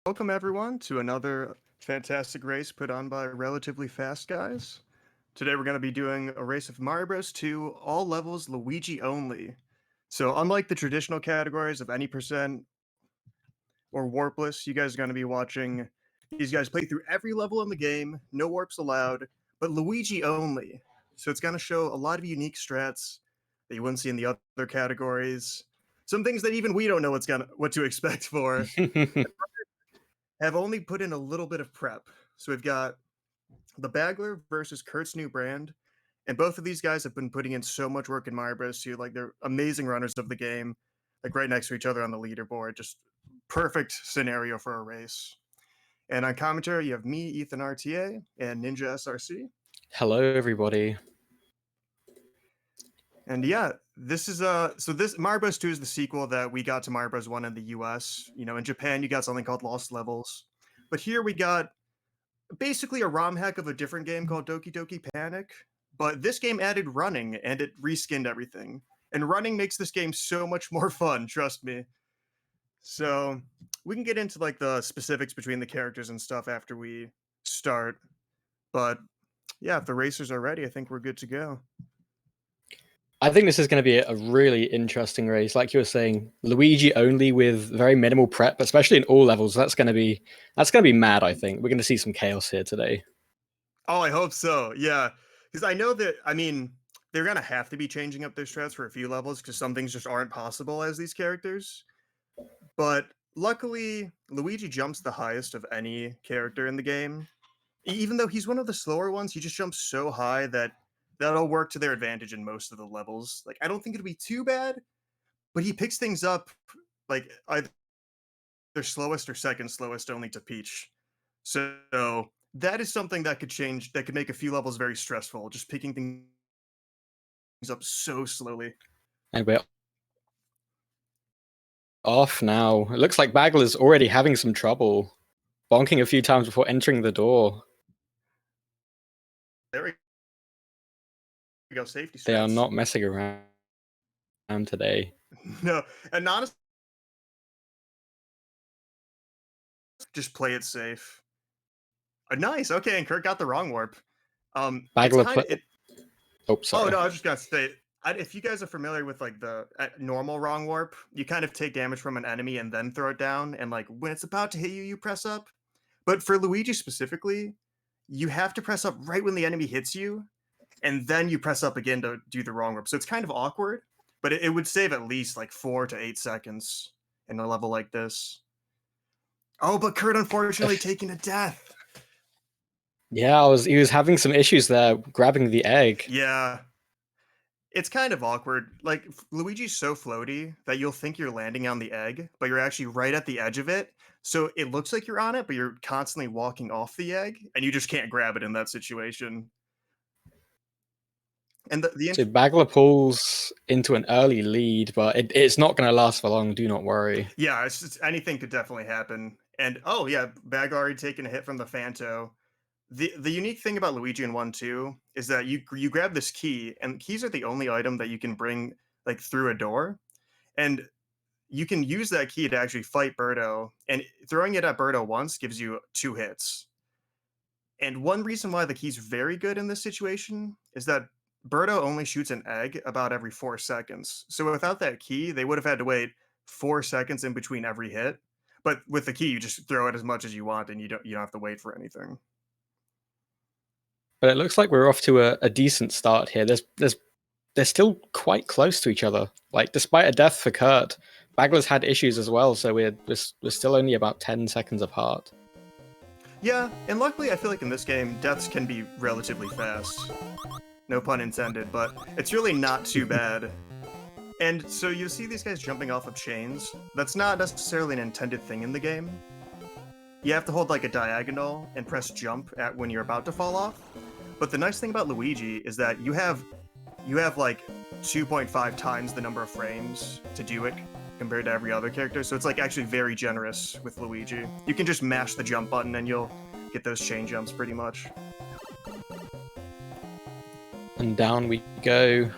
Welcome everyone to another fantastic race put on by relatively fast guys. Today we're going to be doing a race of Mario Bros. 2, all levels Luigi only. So unlike the traditional categories of any percent or warpless, you guys are going to be watching these guys play through every level in the game, no warps allowed, but Luigi only. So it's going to show a lot of unique strats that you wouldn't see in the other categories. Some things that even we don't know what to expect for. Have only put in a little bit of prep. So we've got TheBagler versus CurtsNewBrand, and both of these guys have been putting in so much work in Mario Bros. 2. Like they're amazing runners of the game, like right next to each other on the leaderboard. Just perfect scenario for a race. And on commentary, you have me, Ethan RTA, and Ninja SRC. Hello, everybody. And yeah, this is this Mario Bros. 2 is the sequel that we got to Mario Bros. 1 in the US. You know, in Japan, you got something called Lost Levels. But here we got basically a ROM hack of a different game called Doki Doki Panic, but this game added running and it reskinned everything. And running makes this game so much more fun, trust me. So we can get into like the specifics between the characters and stuff after we start. But yeah, if the racers are ready, I think we're good to go. I think this is going to be a really interesting race. Like you were saying, Luigi only with very minimal prep, especially in all levels. That's going to be mad. I think we're going to see some chaos here today. Oh, I hope so. Yeah, because I know that. I mean, they're gonna have to be changing up their strats for a few levels because some things just aren't possible as these characters. But luckily, Luigi jumps the highest of any character in the game. Even though he's one of the slower ones, he just jumps so high that that'll work to their advantage in most of the levels. Like, I don't think it'll be too bad, but he picks things up like either slowest or second slowest only to Peach. So that is something that could change, that could make a few levels very stressful, just picking things up so slowly. And we're off now. It looks like Bagel is already having some trouble, bonking a few times before entering the door. There we go, safety They are strats. not messing around today. No, and honestly, just play it safe. Nice. Okay, and Kurt got the wrong warp. It's Bagel kind of it. Oh, Oh sorry. no, I was just gonna say, if you guys are familiar with like the normal wrong warp, you kind of take damage from an enemy and then throw it down, and like when it's about to hit you, you press up. But for Luigi specifically, you have to press up right when the enemy hits you, and then you press up again to do the wrong warp. So it's kind of awkward, but it would save at least like 4 to 8 seconds in a level like this. Oh, but Kurt unfortunately taking a death. Yeah, he was having some issues there grabbing the egg. Yeah. It's kind of awkward. Like Luigi's so floaty that you'll think you're landing on the egg, but you're actually right at the edge of it. So it looks like you're on it, but you're constantly walking off the egg, and you just can't grab it in that situation. And So Bagler pulls into an early lead, but it's not going to last for long. Do not worry. yeah, it's just, anything could definitely happen. And oh yeah, Bag already taking a hit from the Fanto. The unique thing about Luigi in 1-2 is that you grab this key, and keys are the only item that you can bring like through a door, and you can use that key to actually fight Birdo, and throwing it at Birdo once gives you 2 hits. And one reason why the key's very good in this situation is that Birdo only shoots an egg about every 4 seconds. So without that key, they would have had to wait 4 seconds in between every hit. But with the key, you just throw it as much as you want, and you don't have to wait for anything. But it looks like we're off to a decent start here. They're still quite close to each other. Like, despite a death for Kurt, Bagler's had issues as well, so we're still only about 10 seconds apart. Yeah, and luckily I feel like in this game, deaths can be relatively fast. No pun intended, but it's really not too bad. And so you see these guys jumping off of chains. That's not necessarily an intended thing in the game. You have to hold like a diagonal and press jump at when you're about to fall off. But the nice thing about Luigi is that you have like 2.5 times the number of frames to do it compared to every other character. So it's like actually very generous with Luigi. You can just mash the jump button and you'll get those chain jumps pretty much. And down we go.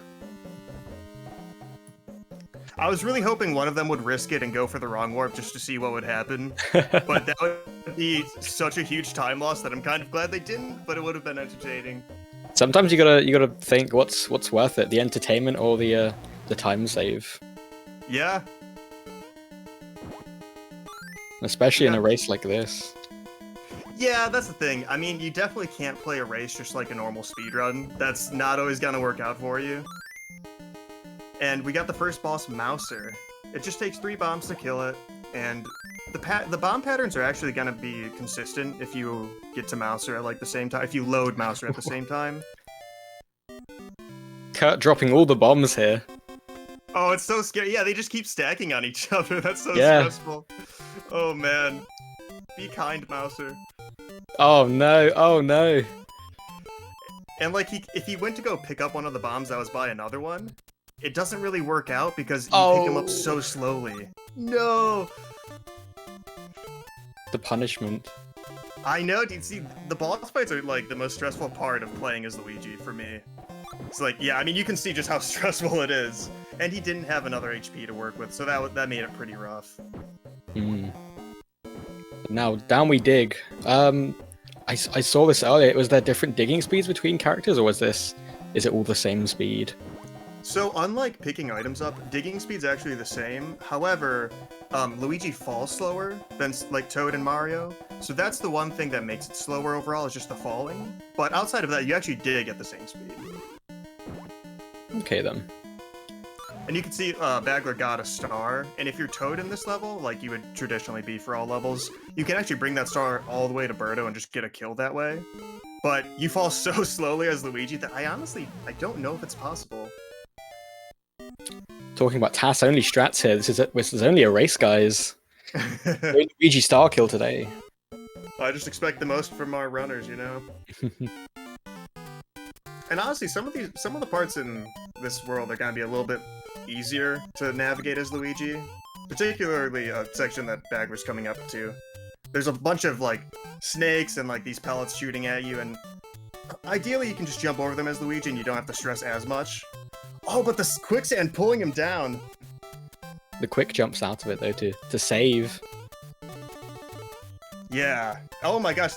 I was really hoping one of them would risk it and go for the wrong warp just to see what would happen. But that would be such a huge time loss that I'm kind of glad they didn't, but it would have been entertaining. Sometimes you gotta think what's worth it, the entertainment or the time save. Yeah. Especially in a race like this. Yeah, that's the thing. I mean, you definitely can't play a race just like a normal speedrun. That's not always gonna work out for you. And we got the first boss, Mouser. It just takes 3 bombs to kill it, and the bomb patterns are actually gonna be consistent if you get to Mouser at like the same time. If you load Mouser at the same time. Kurt dropping all the bombs here. Oh, it's so scary. Yeah, they just keep stacking on each other. That's so stressful. Oh man. Be kind, Mouser. Oh no, oh no. And like if he went to go pick up one of the bombs that was by another one, it doesn't really work out because you pick him up so slowly. No! The punishment. I know, dude. See, the boss fights are like the most stressful part of playing as Luigi for me. It's like, yeah, I mean, you can see just how stressful it is. And he didn't have another HP to work with, so that made it pretty rough. Now, down we dig. I saw this earlier. Was there different digging speeds between characters, or is it all the same speed? So, unlike picking items up, digging speed's actually the same. However, Luigi falls slower than like Toad and Mario. So that's the one thing that makes it slower overall, is just the falling. But outside of that, you actually dig at the same speed. Okay, then. And you can see Bagler got a star, and if you're Toad in this level, like you would traditionally be for all levels, you can actually bring that star all the way to Birdo and just get a kill that way. But you fall so slowly as Luigi that I don't know if it's possible. Talking about TAS-only strats here, this is only a race, guys. Luigi star kill today. I just expect the most from our runners, you know? And honestly, some of the parts in this world are gonna be a little bit easier to navigate as Luigi. Particularly a section that Bagler's coming up to. There's a bunch of, like, snakes and, like, these pellets shooting at you, and ideally you can just jump over them as Luigi and you don't have to stress as much. Oh, but the quicksand pulling him down! The quick jumps out of it, though, to save. Yeah. Oh my gosh,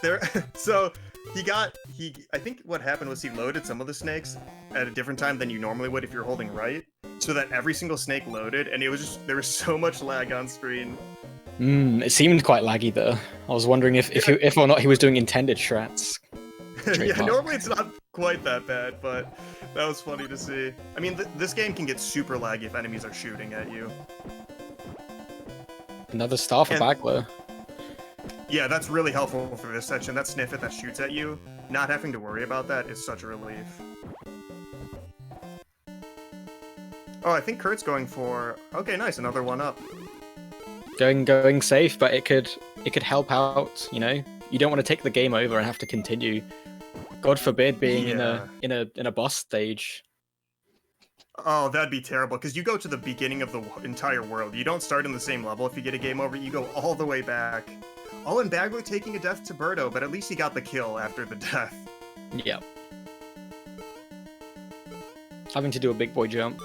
so... I think what happened was he loaded some of the snakes at a different time than you normally would if you're holding right, so that every single snake loaded, and there was so much lag on screen. It seemed quite laggy though. I was wondering if or not he was doing intended strats. Yeah, normally it's not quite that bad, but that was funny to see. I mean, this game can get super laggy if enemies are shooting at you. Another star for Bagler. Yeah, that's really helpful for this section. That Sniffit that shoots at you, not having to worry about that is such a relief. Oh, I think Kurt's going for... Okay, nice, another one up. Going safe, but it could help out, you know? You don't want to take the game over and have to continue. God forbid being in a boss stage. Oh, that'd be terrible, because you go to the beginning of the entire world. You don't start in the same level if you get a game over, you go all the way back. Oh, and Bagler taking a death to Birdo, but at least he got the kill after the death. Yeah. Having to do a big boy jump.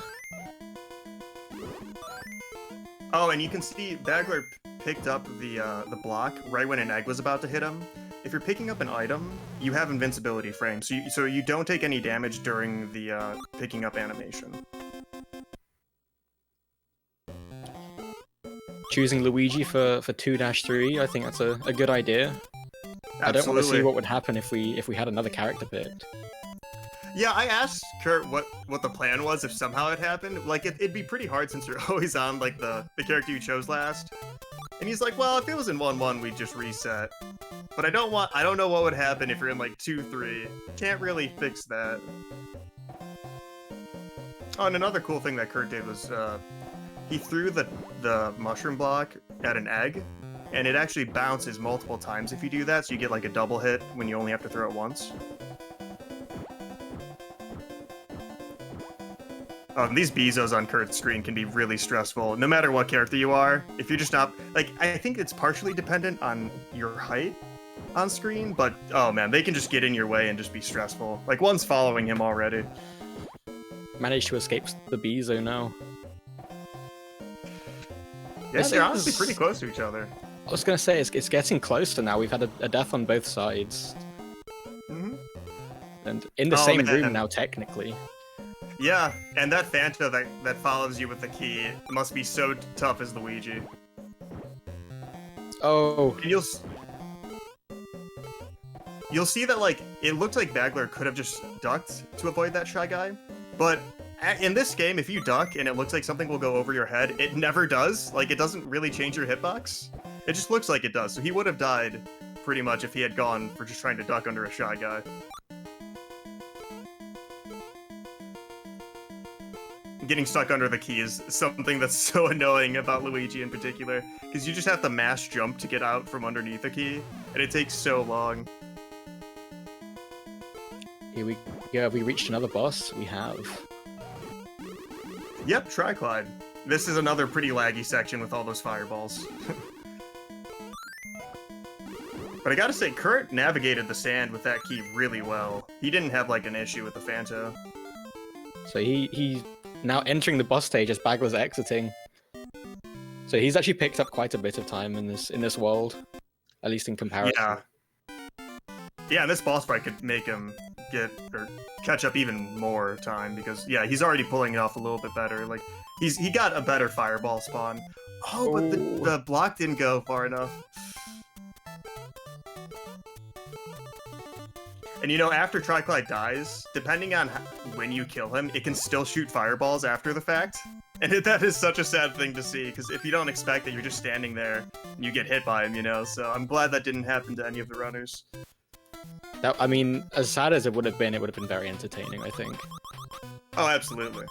Oh, and you can see Bagler picked up the block right when an egg was about to hit him. If you're picking up an item, you have invincibility frame, so you don't take any damage during the picking up animation. Choosing Luigi for 2-3, I think that's a good idea. Absolutely. I don't want to see what would happen if we had another character picked. Yeah, I asked Kurt what the plan was if somehow it happened. Like, it'd be pretty hard since you're always on, like, the character you chose last. And he's like, well, if it was in 1-1, we'd just reset. But I don't know what would happen if you're in, like, 2-3. Can't really fix that. Oh, and another cool thing that Kurt did was, he threw the mushroom block at an egg, and it actually bounces multiple times if you do that, so you get, like, a double hit when you only have to throw it once. These Bezos on Kurt's screen can be really stressful, no matter what character you are. If you're just not... Like, I think it's partially dependent on your height on screen, but, oh man, they can just get in your way and just be stressful. Like, one's following him already. Managed to escape the Bezo now. Yeah, they're honestly pretty close to each other. I was gonna say it's getting closer now. We've had a death on both sides, and in the same room now, technically. Yeah, and that Fanta that follows you with the key must be so tough as Luigi. Oh. And you'll see that, like, it looked like Bagler could have just ducked to avoid that Shy Guy, but in this game, if you duck and it looks like something will go over your head, it never does. Like, it doesn't really change your hitbox. It just looks like it does, so he would have died, pretty much, if he had gone for just trying to duck under a Shy Guy. Getting stuck under the key is something that's so annoying about Luigi in particular, because you just have to mash jump to get out from underneath the key, and it takes so long. Here we go. Have we reached another boss? We have. Yep, Triclide. This is another pretty laggy section with all those fireballs. But I gotta say, Kurt navigated the sand with that key really well. He didn't have, like, an issue with the Fanta. So he's now entering the boss stage as Bagler's exiting. So he's actually picked up quite a bit of time in this world, at least in comparison. Yeah. Yeah, this boss fight could make him catch up even more time, because yeah, he's already pulling it off a little bit better. Like, he got a better fireball spawn. Oh, but the block didn't go far enough. And you know, after Triclide dies, depending on when you kill him, it can still shoot fireballs after the fact. And that is such a sad thing to see, because if you don't expect it, you're just standing there and you get hit by him, you know? So I'm glad that didn't happen to any of the runners. That, I mean, as sad as it would have been very entertaining, I think. Oh, absolutely.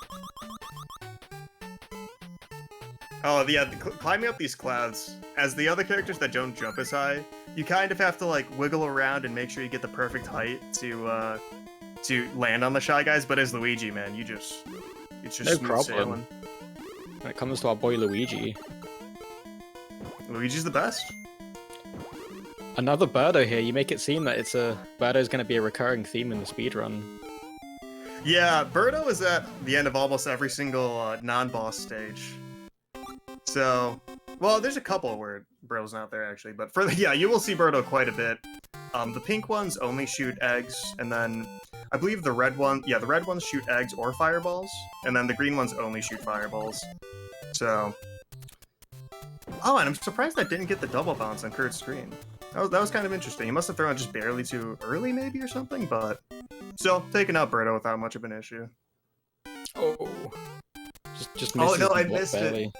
Oh, yeah, climbing up these clouds, as the other characters that don't jump as high, you kind of have to, like, wiggle around and make sure you get the perfect height to land on the Shy Guys, but as Luigi, man, it's just no smooth problem. sailing. When it comes to our boy Luigi. Luigi's the best. Another Birdo here. You make it seem that Birdo's going to be a recurring theme in the speedrun. Yeah, Birdo is at the end of almost every single non-boss stage. So, well, there's a couple where Birdo's not there, actually, but yeah, you will see Birdo quite a bit. The pink ones only shoot eggs, and then I believe the red ones shoot eggs or fireballs, and then the green ones only shoot fireballs. So, oh, and I'm surprised that didn't get the double bounce on Kurt's screen. That was kind of interesting. He must have thrown it just barely too early, maybe, or something, but still, taking out Birdo without much of an issue. Oh. Just misses. Oh, no, I missed barely. it.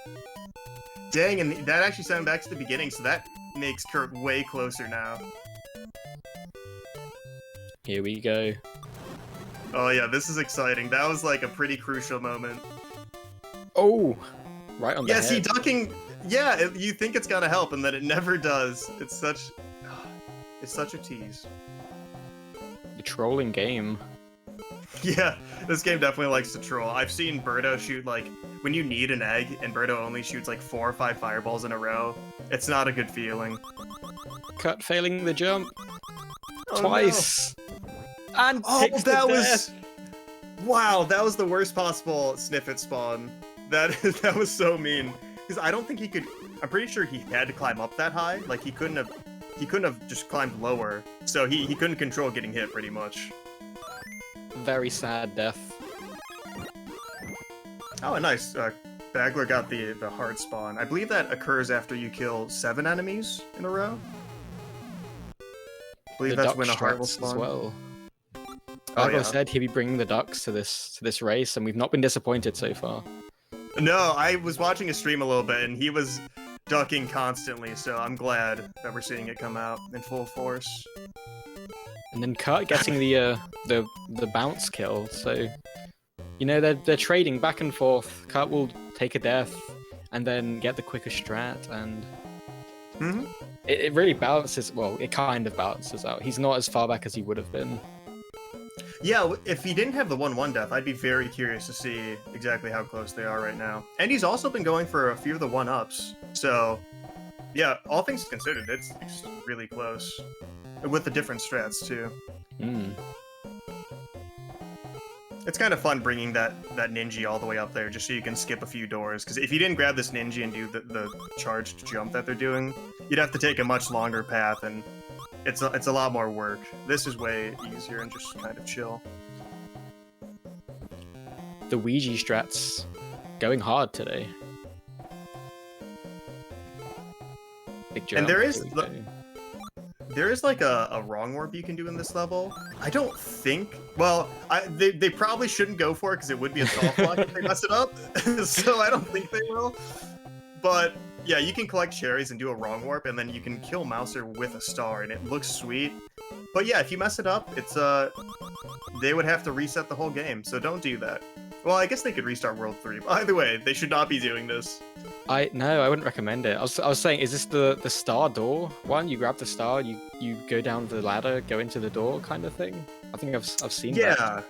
Dang, and that actually sent him back to the beginning, so that makes Kurt way closer now. Here we go. Oh yeah, this is exciting. That was like a pretty crucial moment. Oh! Right on the head. Yeah, see, ducking... Yeah, you think it's gonna help, and then it never does. It's such a tease. The trolling game. Yeah, this game definitely likes to troll. I've seen Birdo shoot, like, when you need an egg, and Birdo only shoots, like, 4 or 5 fireballs in a row. It's not a good feeling. Cut failing the jump. Oh, Twice! No. And that was... Wow, that was the worst possible Sniffit spawn. That was so mean. Because I don't think he could... I'm pretty sure he had to climb up that high. Like, he couldn't have just climbed lower. So he couldn't control getting hit, pretty much. Very sad death. Oh, nice. Bagler got the hard spawn. I believe that occurs after you kill 7 enemies in a row. I believe that's when a heart will spawn. As well. Bagler said he'd be bringing the ducks to this race, and we've not been disappointed so far. No, I was watching a stream a little bit, and he was ducking constantly, so I'm glad that we're seeing it come out in full force. And then Kurt getting the bounce kill, so you know they're trading back and forth. Kurt will take a death and then get the quicker strat, and it really balances. Well, it kind of balances out. He's not as far back as he would have been. Yeah, if he didn't have the 1-1 death, I'd be very curious to see exactly how close they are right now. And he's also been going for a few of the 1-ups, so yeah, all things considered, it's really close. With the different strats, too. It's kind of fun bringing that ninja all the way up there just so you can skip a few doors. Because if you didn't grab this ninja and do the charged jump that they're doing, you'd have to take a much longer path, and it's a lot more work. This is way easier and just kind of chill. The Luigi strats going hard today. Big jump. And there is like a wrong warp you can do in this level. I don't think. Well, they probably shouldn't go for it because it would be a soft block if they mess it up. So I don't think they will. But yeah, you can collect cherries and do a wrong warp, and then you can kill Mouser with a star, and it looks sweet. But yeah, if you mess it up, it's they would have to reset the whole game. So don't do that. Well, I guess they could restart World 3. But either way, they should not be doing this. No, I wouldn't recommend it. I was saying, is this the star door one? You grab the star, you go down the ladder, go into the door kind of thing? I think I've seen that.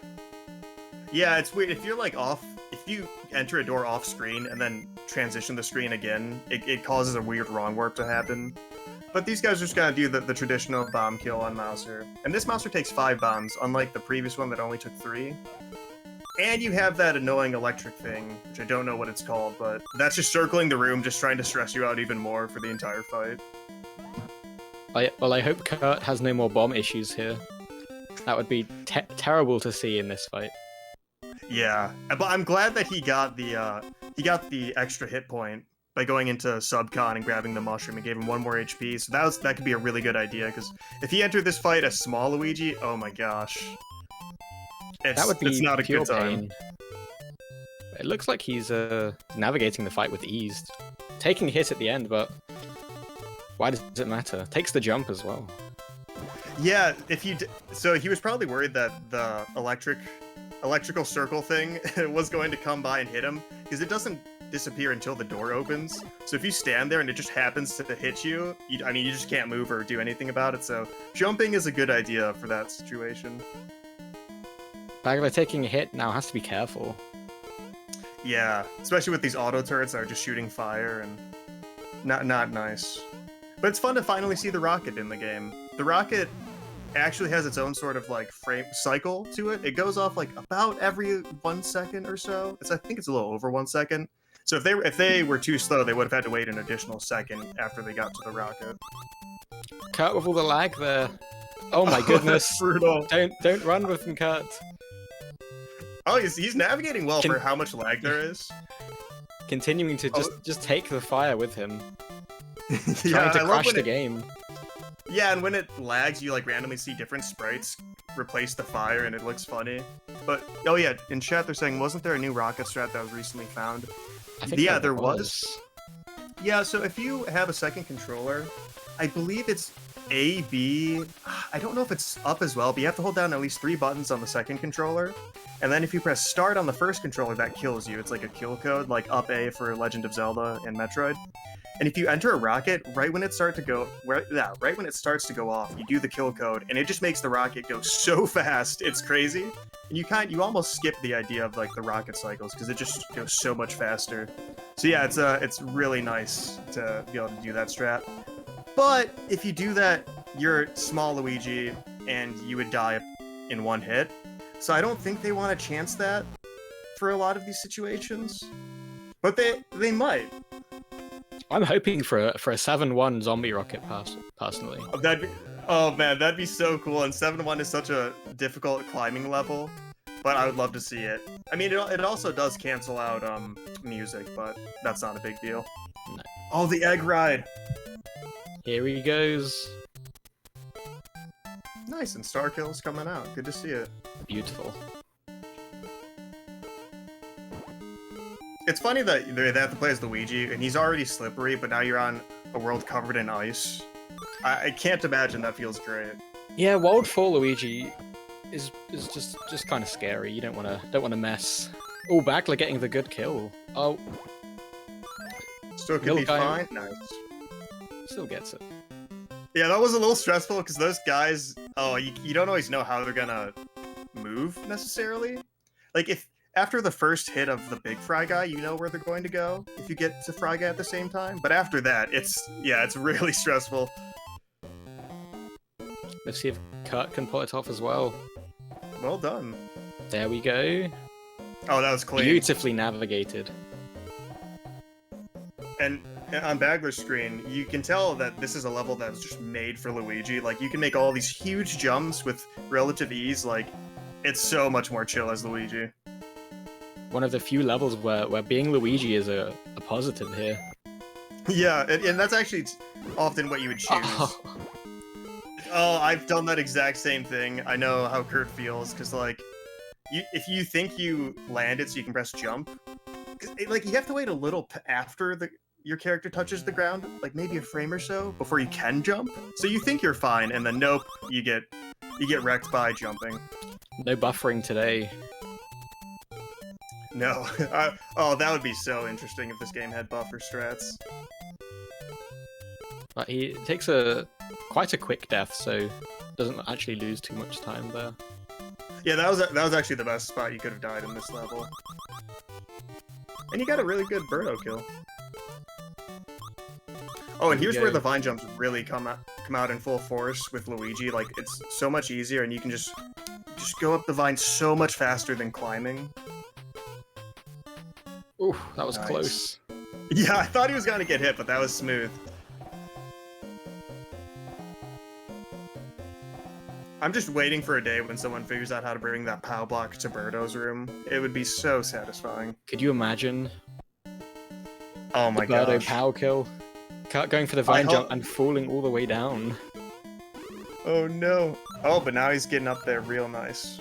Yeah, it's weird. If you're like off, if you enter a door off screen and then transition the screen again, it causes a weird wrong warp to happen. But these guys are just gonna do the traditional bomb kill on Mouser. And this Mouser takes 5 bombs, unlike the previous one that only took 3. And you have that annoying electric thing, which I don't know what it's called, but that's just circling the room, just trying to stress you out even more for the entire fight. I hope Kurt has no more bomb issues here. That would be terrible to see in this fight. Yeah, but I'm glad that he got the extra hit point by going into subcon and grabbing the mushroom. It gave him 1 more HP, so that could be a really good idea, because if he entered this fight as small Luigi, oh my gosh. It's not a good time. Pain. It looks like he's navigating the fight with ease. Taking a hit at the end, but why does it matter? Takes the jump as well. Yeah, so he was probably worried that the electrical circle thing was going to come by and hit him, because it doesn't disappear until the door opens. So if you stand there and it just happens to hit you, you just can't move or do anything about it. So jumping is a good idea for that situation. Bagler taking a hit now has to be careful. Yeah, especially with these auto turrets that are just shooting fire, and not nice. But it's fun to finally see the rocket in the game. The rocket actually has its own sort of like frame cycle to it. It goes off like about every 1 second or so. I think it's a little over 1 second. So if they were too slow, they would have had to wait an additional second after they got to the rocket. Kurt with all the lag there. Oh my goodness! Brutal. Don't run with him, Kurt. Oh, he's navigating well for how much lag there is. Continuing to just take the fire with him. Yeah, trying to crash the game. Yeah, and when it lags, you like randomly see different sprites replace the fire, and it looks funny. But oh yeah, in chat they're saying, wasn't there a new rocket strat that was recently found? I think there was. Yeah, so if you have a second controller, I believe it's A, B. I don't know if it's up as well, but you have to hold down at least 3 buttons on the second controller. And then if you press start on the first controller, that kills you. It's like a kill code, like up A for Legend of Zelda and Metroid. And if you enter a rocket, right when it starts to go off, you do the kill code, and it just makes the rocket go so fast, it's crazy. And you almost skip the idea of like the rocket cycles because it just goes so much faster. So yeah, it's really nice to be able to do that strat. But if you do that, you're small Luigi, and you would die in 1 hit. So I don't think they want to chance that for a lot of these situations. But they might. I'm hoping for a 7-1 zombie rocket personally. Oh man, that'd be so cool. And 7-1 is such a difficult climbing level, but I would love to see it. I mean, it also does cancel out music, but that's not a big deal. No. Oh, the egg ride. Here he goes. Nice, and Star Kill's coming out. Good to see it. Beautiful. It's funny that they have to play as Luigi, and he's already slippery, but now you're on a world covered in ice. I can't imagine that feels great. Yeah, World 4 Luigi is just kind of scary. You don't want to mess. Oh, Bagler getting the good kill. Oh, still could be fine. Nice. Still gets it. Yeah, that was a little stressful because those guys. Oh, you don't always know how they're gonna move necessarily. Like if after the first hit of the big fry guy, you know where they're going to go if you get to fry guy at the same time. But after that, it's really stressful. Let's see if Kurt can pull it off as well. Well done. There we go. Oh, that was clean. Beautifully navigated. And on Bagler's screen, you can tell that this is a level that was just made for Luigi. Like, you can make all these huge jumps with relative ease. Like, it's so much more chill as Luigi. One of the few levels where being Luigi is a positive here. Yeah, and that's actually often what you would choose. Oh, I've done that exact same thing. I know how Kurt feels, because, like, if you think you landed so you can press jump, like, you have to wait a little after your character touches the ground, like maybe a frame or so, before you can jump. So you think you're fine, and then nope, you get wrecked by jumping. No buffering today. No. Oh, that would be so interesting if this game had buffer strats. But he takes quite a quick death, so doesn't actually lose too much time there. Yeah, that was actually the best spot you could have died in this level. And you got a really good Birdo kill. Oh, and here's where the vine jumps really come out in full force with Luigi. Like, it's so much easier, and you can just go up the vine so much faster than climbing. Ooh, that was nice. Close. Yeah, I thought he was gonna get hit, but that was smooth. I'm just waiting for a day when someone figures out how to bring that POW block to Birdo's room. It would be so satisfying. Could you imagine? Oh my gosh. Birdo POW kill. Going for the vine jump and falling all the way down. Oh no. Oh, but now he's getting up there real nice.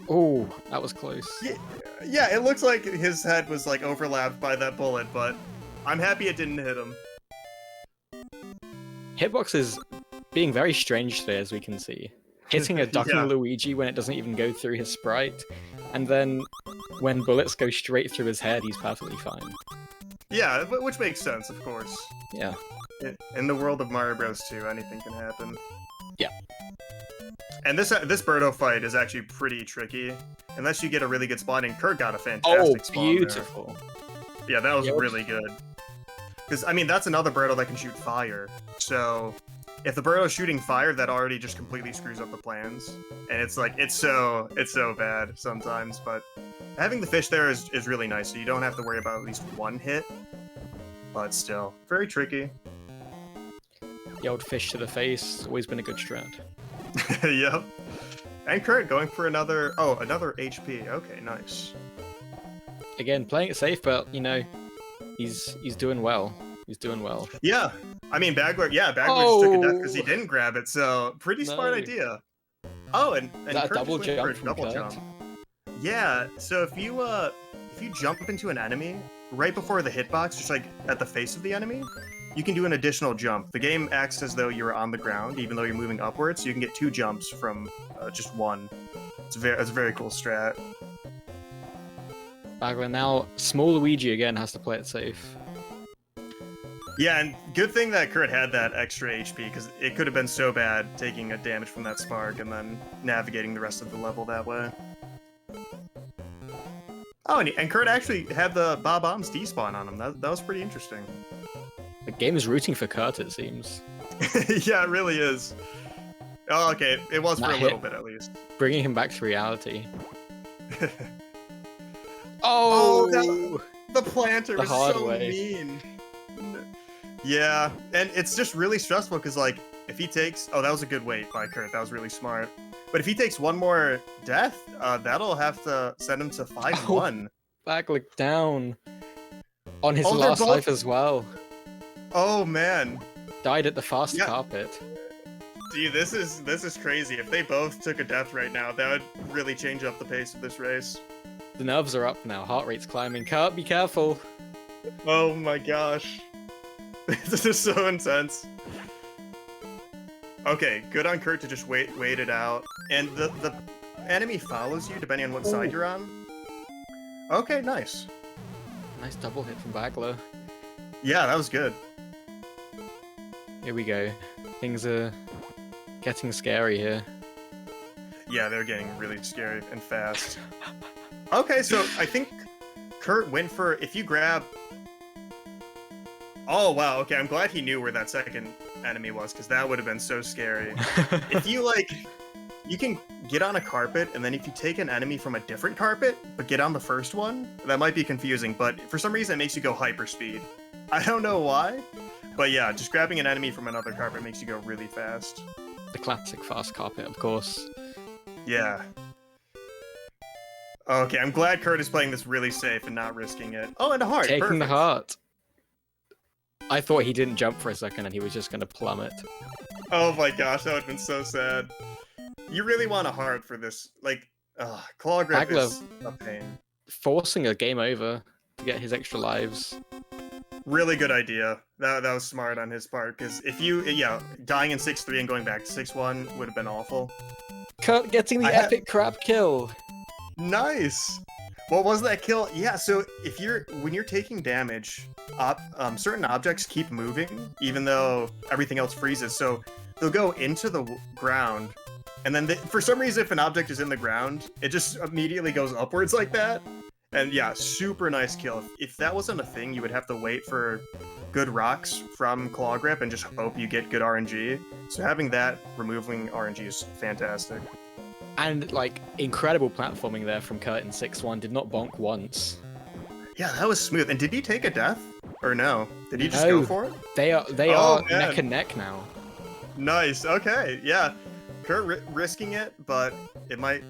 Oh, that was close. Yeah, it looks like his head was like overlapped by that bullet, but I'm happy it didn't hit him. Hitbox is being very strange today, as we can see. Hitting a ducking Luigi when it doesn't even go through his sprite, and then when bullets go straight through his head, he's perfectly fine. Yeah, which makes sense, of course. Yeah. In the world of Mario Bros. 2, anything can happen. Yeah. And this Birdo fight is actually pretty tricky, unless you get a really good spot, and Kurt got a fantastic spawn there. Beautiful. Yeah, that was really good. Because, I mean, that's another Birdo that can shoot fire, so if the Birdo's shooting fire, that already just completely screws up the plans. And it's like, it's so bad sometimes, but having the fish there is really nice, so you don't have to worry about at least one hit. But still, very tricky. The old fish to the face, always been a good strat. Yep. And Kurt going for another HP. Okay, nice. Again, playing it safe, but, you know, he's doing well. He's doing well. Yeah. I mean, Bagler just took a death because he didn't grab it, so pretty smart idea. Oh, and that Kurt double just went jump for a double jump. Yeah, so if you jump into an enemy right before the hitbox, just like at the face of the enemy, you can do an additional jump. The game acts as though you're on the ground, even though you're moving upwards, so you can get 2 jumps from just one. It's a very cool strat. Bagler now, small Luigi again has to play it safe. Yeah, and good thing that Kurt had that extra HP, because it could have been so bad taking a damage from that spark and then navigating the rest of the level that way. Oh, and Kurt actually had the Bob-ombs despawn on him. That was pretty interesting. The game is rooting for Kurt, it seems. Yeah, it really is. Oh, okay. It was for a little bit, at least. Bringing him back to reality. The planter was so mean. Yeah, and it's just really stressful because, like, if he takes... Oh, that was a good wait by Kurt. That was really smart. But if he takes one more death, that'll have to send him to 5-1. Bagler down. On his last life as well. Oh, man. Died at the fast carpet. Dude, this is crazy. If they both took a death right now, that would really change up the pace of this race. The nerves are up now. Heart rate's climbing. Kurt, be careful. Oh my gosh. This is so intense. Okay, good on Kurt to just wait it out. And the enemy follows you depending on what side you're on. Okay, nice. Nice double hit from Bagler. Yeah, that was good. Here we go. Things are getting scary here. Yeah, they're getting really scary and fast. Okay, so I think Kurt went for, if you grab... Oh, wow, okay, I'm glad he knew where that second enemy was, because that would have been so scary. If you can get on a carpet, and then if you take an enemy from a different carpet, but get on the first one, that might be confusing, but for some reason it makes you go hyperspeed. I don't know why, but yeah, just grabbing an enemy from another carpet makes you go really fast. The classic fast carpet, of course. Yeah. Okay, I'm glad Kurt is playing this really safe and not risking it. Oh, and a heart. Taking Perfect. the heart. I thought he didn't jump for a second and he was just going to plummet. Oh my gosh, that would have been so sad. You really want a heart for this. Like, claw grip is a pain. Forcing a game over to get his extra lives. Really good idea. That was smart on his part, because if you, dying in 6-3 and going back to 6-1 would have been awful. Kurt getting the epic crab kill. Nice! What was that kill? Yeah, so when you're taking damage, certain objects keep moving, even though everything else freezes. So they'll go into the ground, and then for some reason, if an object is in the ground, it just immediately goes upwards like that. And yeah, super nice kill. If that wasn't a thing, you would have to wait for good rocks from Claw Grip and just hope you get good RNG. So having that removing RNG is fantastic. And, like, incredible platforming there from Kurt in 6-1. Did not bonk once. Yeah, that was smooth. And did he take a death? Or no? Did he just go for it? They are neck and neck now. Nice. Okay. Yeah. Kurt risking it, but it might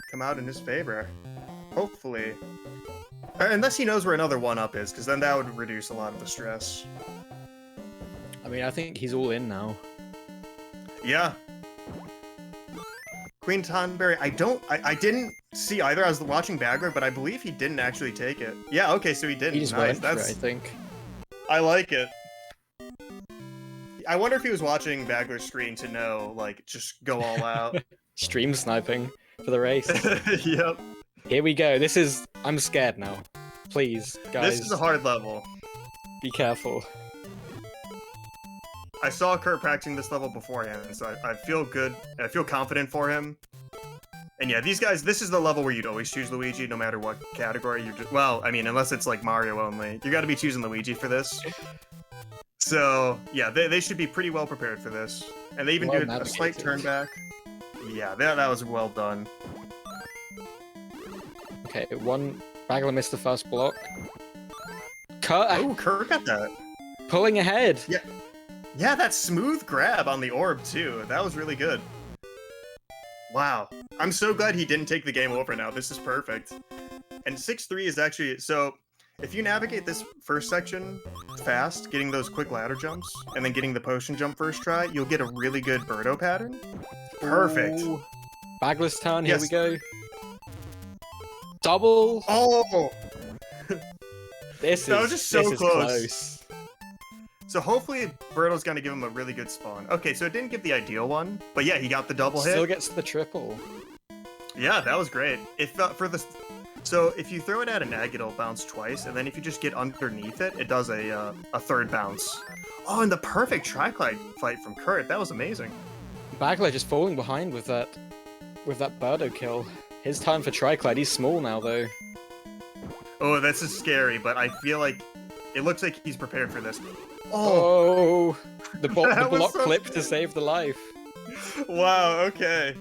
come out in his favor. Hopefully. Unless he knows where another 1-up is, because then that would reduce a lot of the stress. I mean, I think he's all in now. Yeah. Queen Tonberry, I didn't see either. I was watching Bagler, but I believe he didn't actually take it. Yeah, okay, so he didn't. He just went for it, I think. I like it. I wonder if he was watching Bagler's screen to know, like, just go all out. Stream sniping for the race. Yep. Here we go. I'm scared now. Please, guys. This is a hard level. Be careful. I saw Kurt practicing this level beforehand, so I feel good. I feel confident for him. And yeah, these guys, this is the level where you'd always choose Luigi, no matter what category you're well, I mean, unless it's like Mario only. You gotta be choosing Luigi for this. So, yeah, they should be pretty well prepared for this. And they even do a slight turn back. Yeah, that was well done. Okay, Bagler missed the first block. Kurt! Oh, Kurt got that. Pulling ahead! Yeah. Yeah, that smooth grab on the orb, too. That was really good. Wow. I'm so glad he didn't take the game over now. This is perfect. And 6-3 is actually... So, if you navigate this first section fast, getting those quick ladder jumps, and then getting the potion jump first try, you'll get a really good Birdo pattern. Perfect. Ooh. Bagler's turn, here we go. Double! Oh! This was just so close. So hopefully Birdo's gonna give him a really good spawn. Okay, so it didn't give the ideal one, but yeah, he got the double hit. Still gets the triple. Yeah, that was great. So if you throw it at an egg, it'll bounce twice, and then if you just get underneath it, it does a third bounce. Oh, and the perfect tri-glide fight from Kurt. That was amazing. Bagler just falling behind with that Birdo kill. His time for tri-glide. He's small now, though. Oh, this is scary, but I feel like it looks like he's prepared for this. Oh, the block so clip scary. to save the life. Wow, okay.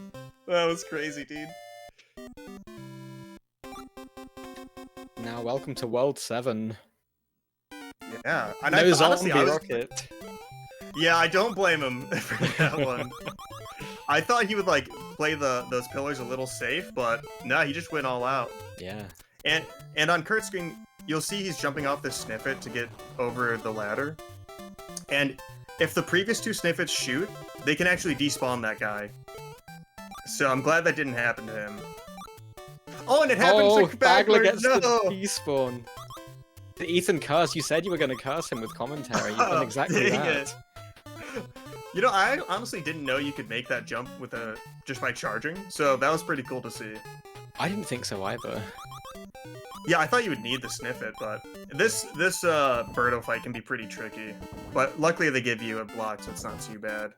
That was crazy, dude. Now, welcome to World 7. Yeah. And no honestly, zombie rocket. Yeah, I don't blame him for that one. I thought he would, like, play those pillars a little safe, but no, he just went all out. Yeah. And on Kurt's screen, you'll see he's jumping off this snippet to get over the ladder. And if the previous 2 snippets shoot, they can actually despawn that guy. So I'm glad that didn't happen to him. Oh, and it happens to Bagler gets the despawn. The Ethan curse. You said you were going to curse him with commentary. You've done exactly that. You know, I honestly didn't know you could make that jump with just by charging. So that was pretty cool to see. I didn't think so either. Yeah, I thought you would need the snippet, but this Birdo fight can be pretty tricky. But luckily they give you a block, so it's not too bad.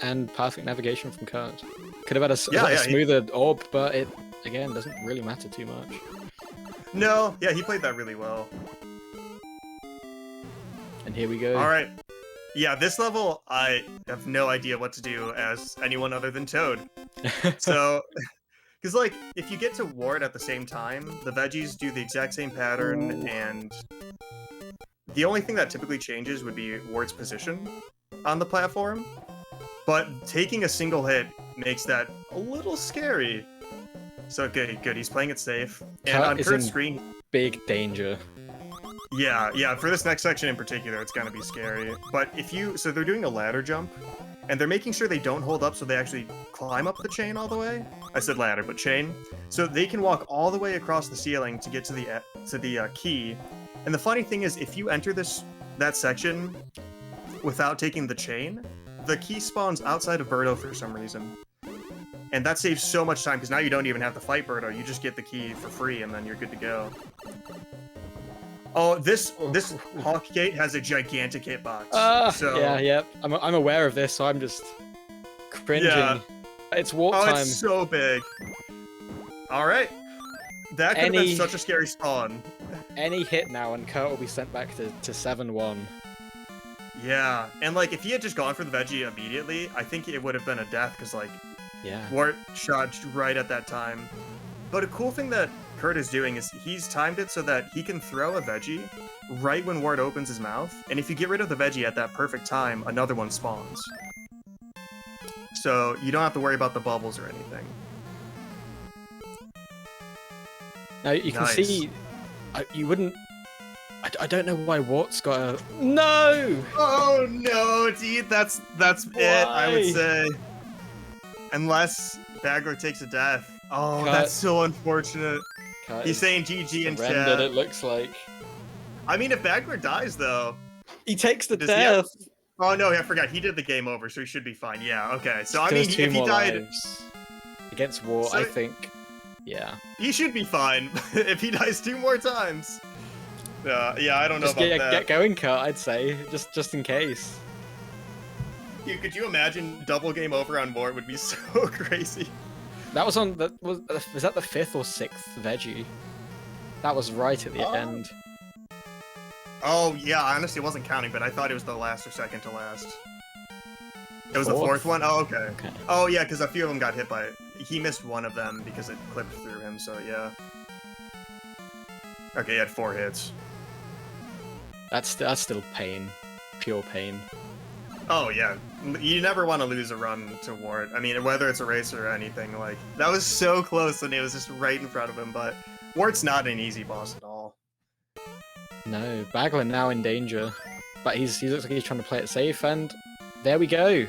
And perfect navigation from Kurt. Could have had a smoother orb, but it, again, doesn't really matter too much. No, yeah, he played that really well. And here we go. Alright. Yeah, this level, I have no idea what to do as anyone other than Toad. So, because like, if you get to Wart at the same time, the veggies do the exact same pattern, Ooh. and the only thing that typically changes would be Wart's position on the platform. But taking a single hit makes that a little scary. So good, good. He's playing it safe. And Kurt on is Kurt's in screen, big danger. yeah, for this next section in particular, it's gonna be scary. But if you, so they're doing a ladder jump, and they're making sure they don't hold up so they actually climb up the chain all the way. I said ladder, but chain. So they can walk all the way across the ceiling to get to the key. And the funny thing is, if you enter that section without taking the chain, the key spawns outside of Birdo for some reason. And that saves so much time, because now you don't even have to fight Birdo, you just get the key for free, and then you're good to go. Oh, this Hawk Gate has a gigantic hitbox. So yeah. I'm aware of this, so I'm just cringing. Yeah. It's Wart oh, time. it's so big. All right, that could have been such a scary spawn. Any hit now, and Kurt will be sent back to 7-1. Yeah, and like if he had just gone for the veggie immediately, I think it would have been a death, because like Yeah. Wart shot right at that time. But a cool thing that Kurt is doing is he's timed it so that he can throw a veggie right when Wart opens his mouth, and if you get rid of the veggie at that perfect time, another one spawns. So you don't have to worry about the bubbles or anything. Now you can Nice. see, you wouldn't. I don't know why Wart's got a no. Oh no, dude, that's it. I would Why? say, unless Bagler takes a death. Oh, Cut. that's so unfortunate. Kurt He's is saying GG in surrendered, chat. it looks like. I mean, if Bagler dies though, He takes the Does he have- death. oh no, I forgot he did the game over, so he should be fine. Yeah, okay. So I Still mean, has 2 if he more died, lives. Against Wart, So- I think. Yeah. he should be fine. If he dies 2 more times. Yeah, I don't know Just about get that. going, Kurt. I'd say just in case. Dude, could you imagine double game over on Wart would be so crazy. That was on the was that the 5th or 6th veggie? That was right at the Oh. end. Oh yeah, I honestly wasn't counting, but I thought it was the last or second to last. It was the Fourth? 4th one? Oh, okay. Okay. Oh yeah, because a few of them got hit by it. He missed one of them because it clipped through him, so yeah. Okay, he had 4 hits. That's still pain, pure pain. Oh yeah, you never want to lose a run to Wart. I mean, whether it's a race or anything, like, that was so close and it was just right in front of him, but Wart's not an easy boss at all. No, Bagler now in danger, but he looks like he's trying to play it safe, and there we go.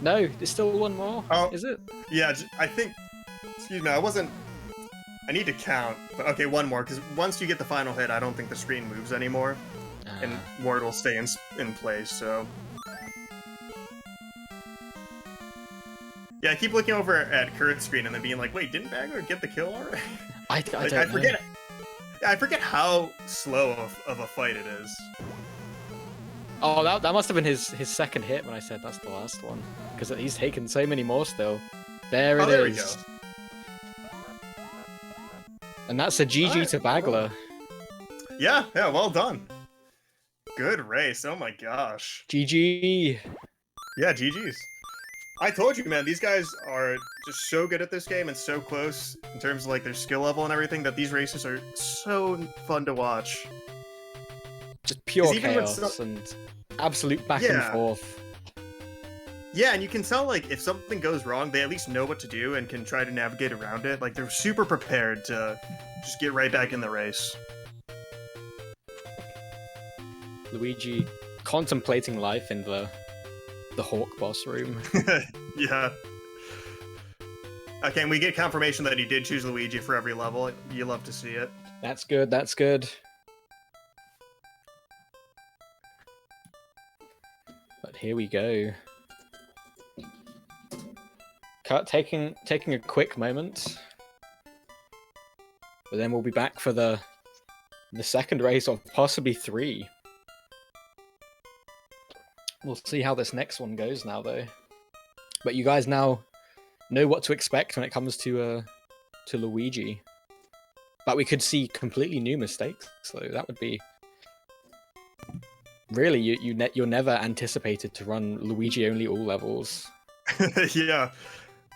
No, there's still one more. Oh. Is it? Yeah, I think, excuse me, I need to count, but okay, one more, because once you get the final hit, I don't think the screen moves anymore, and Wart will stay in place, so. Yeah, I keep looking over at Kurt's screen and then being like, wait, didn't Bagler get the kill already? I Like, don't I know. forget. I forget how slow of a fight it is. Oh, that must have been his second hit when I said that's the last one, because he's taken so many more still. There it is. There we go. And that's a GG Alright, to Bagler. Yeah, well done. Good race. Oh my gosh. GG. Yeah, GG's. I told you, man, these guys are just so good at this game and so close in terms of like their skill level and everything that these races are so fun to watch. Just pure even with chaos and absolute back and Yeah. forth. Yeah, and you can tell like if something goes wrong, they at least know what to do and can try to navigate around it. Like they're super prepared to just get right back in the race. Luigi contemplating life in the Hawk boss room. Yeah. Okay, and we get confirmation that he did choose Luigi for every level. You love to see it. That's good, that's good. But here we go. Cut, taking a quick moment. But then we'll be back for the second race, or possibly 3. We'll see how this next one goes now, though. But you guys now know what to expect when it comes to Luigi. But we could see completely new mistakes, so that would be really, you're never anticipated to run Luigi only all levels. Yeah.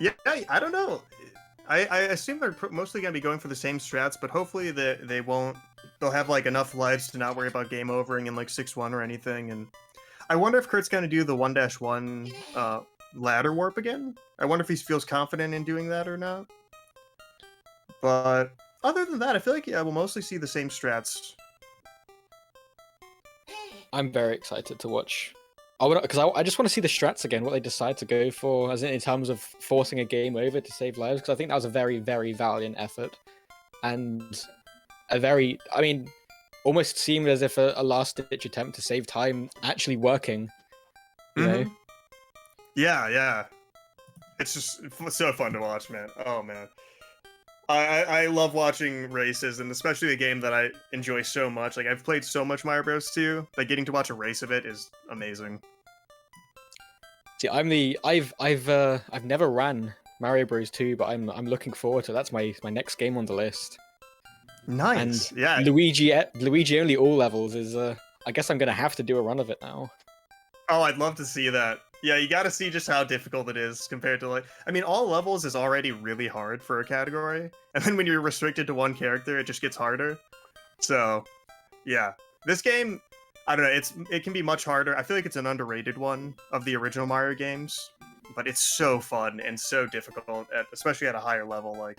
Yeah, I don't know. I assume they're mostly going to be going for the same strats, but hopefully they won't. They'll have like enough lives to not worry about game overing in like 6-1 or anything. And I wonder if Kurt's going to do the 1-1 ladder warp again. I wonder if he feels confident in doing that or not. But other than that, I feel like we'll mostly see the same strats. I'm very excited to watch. Because I just want to see the strats again, what they decide to go for, as in terms of forcing a game over to save lives. Because I think that was a very, very valiant effort, and a very, I mean, almost seemed as if a last-ditch attempt to save time actually working. You know? Yeah. It's just so fun to watch, man. Oh man. I love watching races, and especially a game that I enjoy so much. Like, I've played so much Mario Bros. 2, that getting to watch a race of it is amazing. See, I've never ran Mario Bros. 2, but I'm looking forward to it. That's my next game on the list. Nice. And yeah. Luigi only all levels is I guess I'm gonna have to do a run of it now. Oh, I'd love to see that. Yeah, you gotta see just how difficult it is compared to, like, I mean, all levels is already really hard for a category, and then when you're restricted to one character, it just gets harder. So, yeah. This game, I don't know, it can be much harder. I feel like it's an underrated one of the original Mario games, but it's so fun and so difficult, especially at a higher level. Like,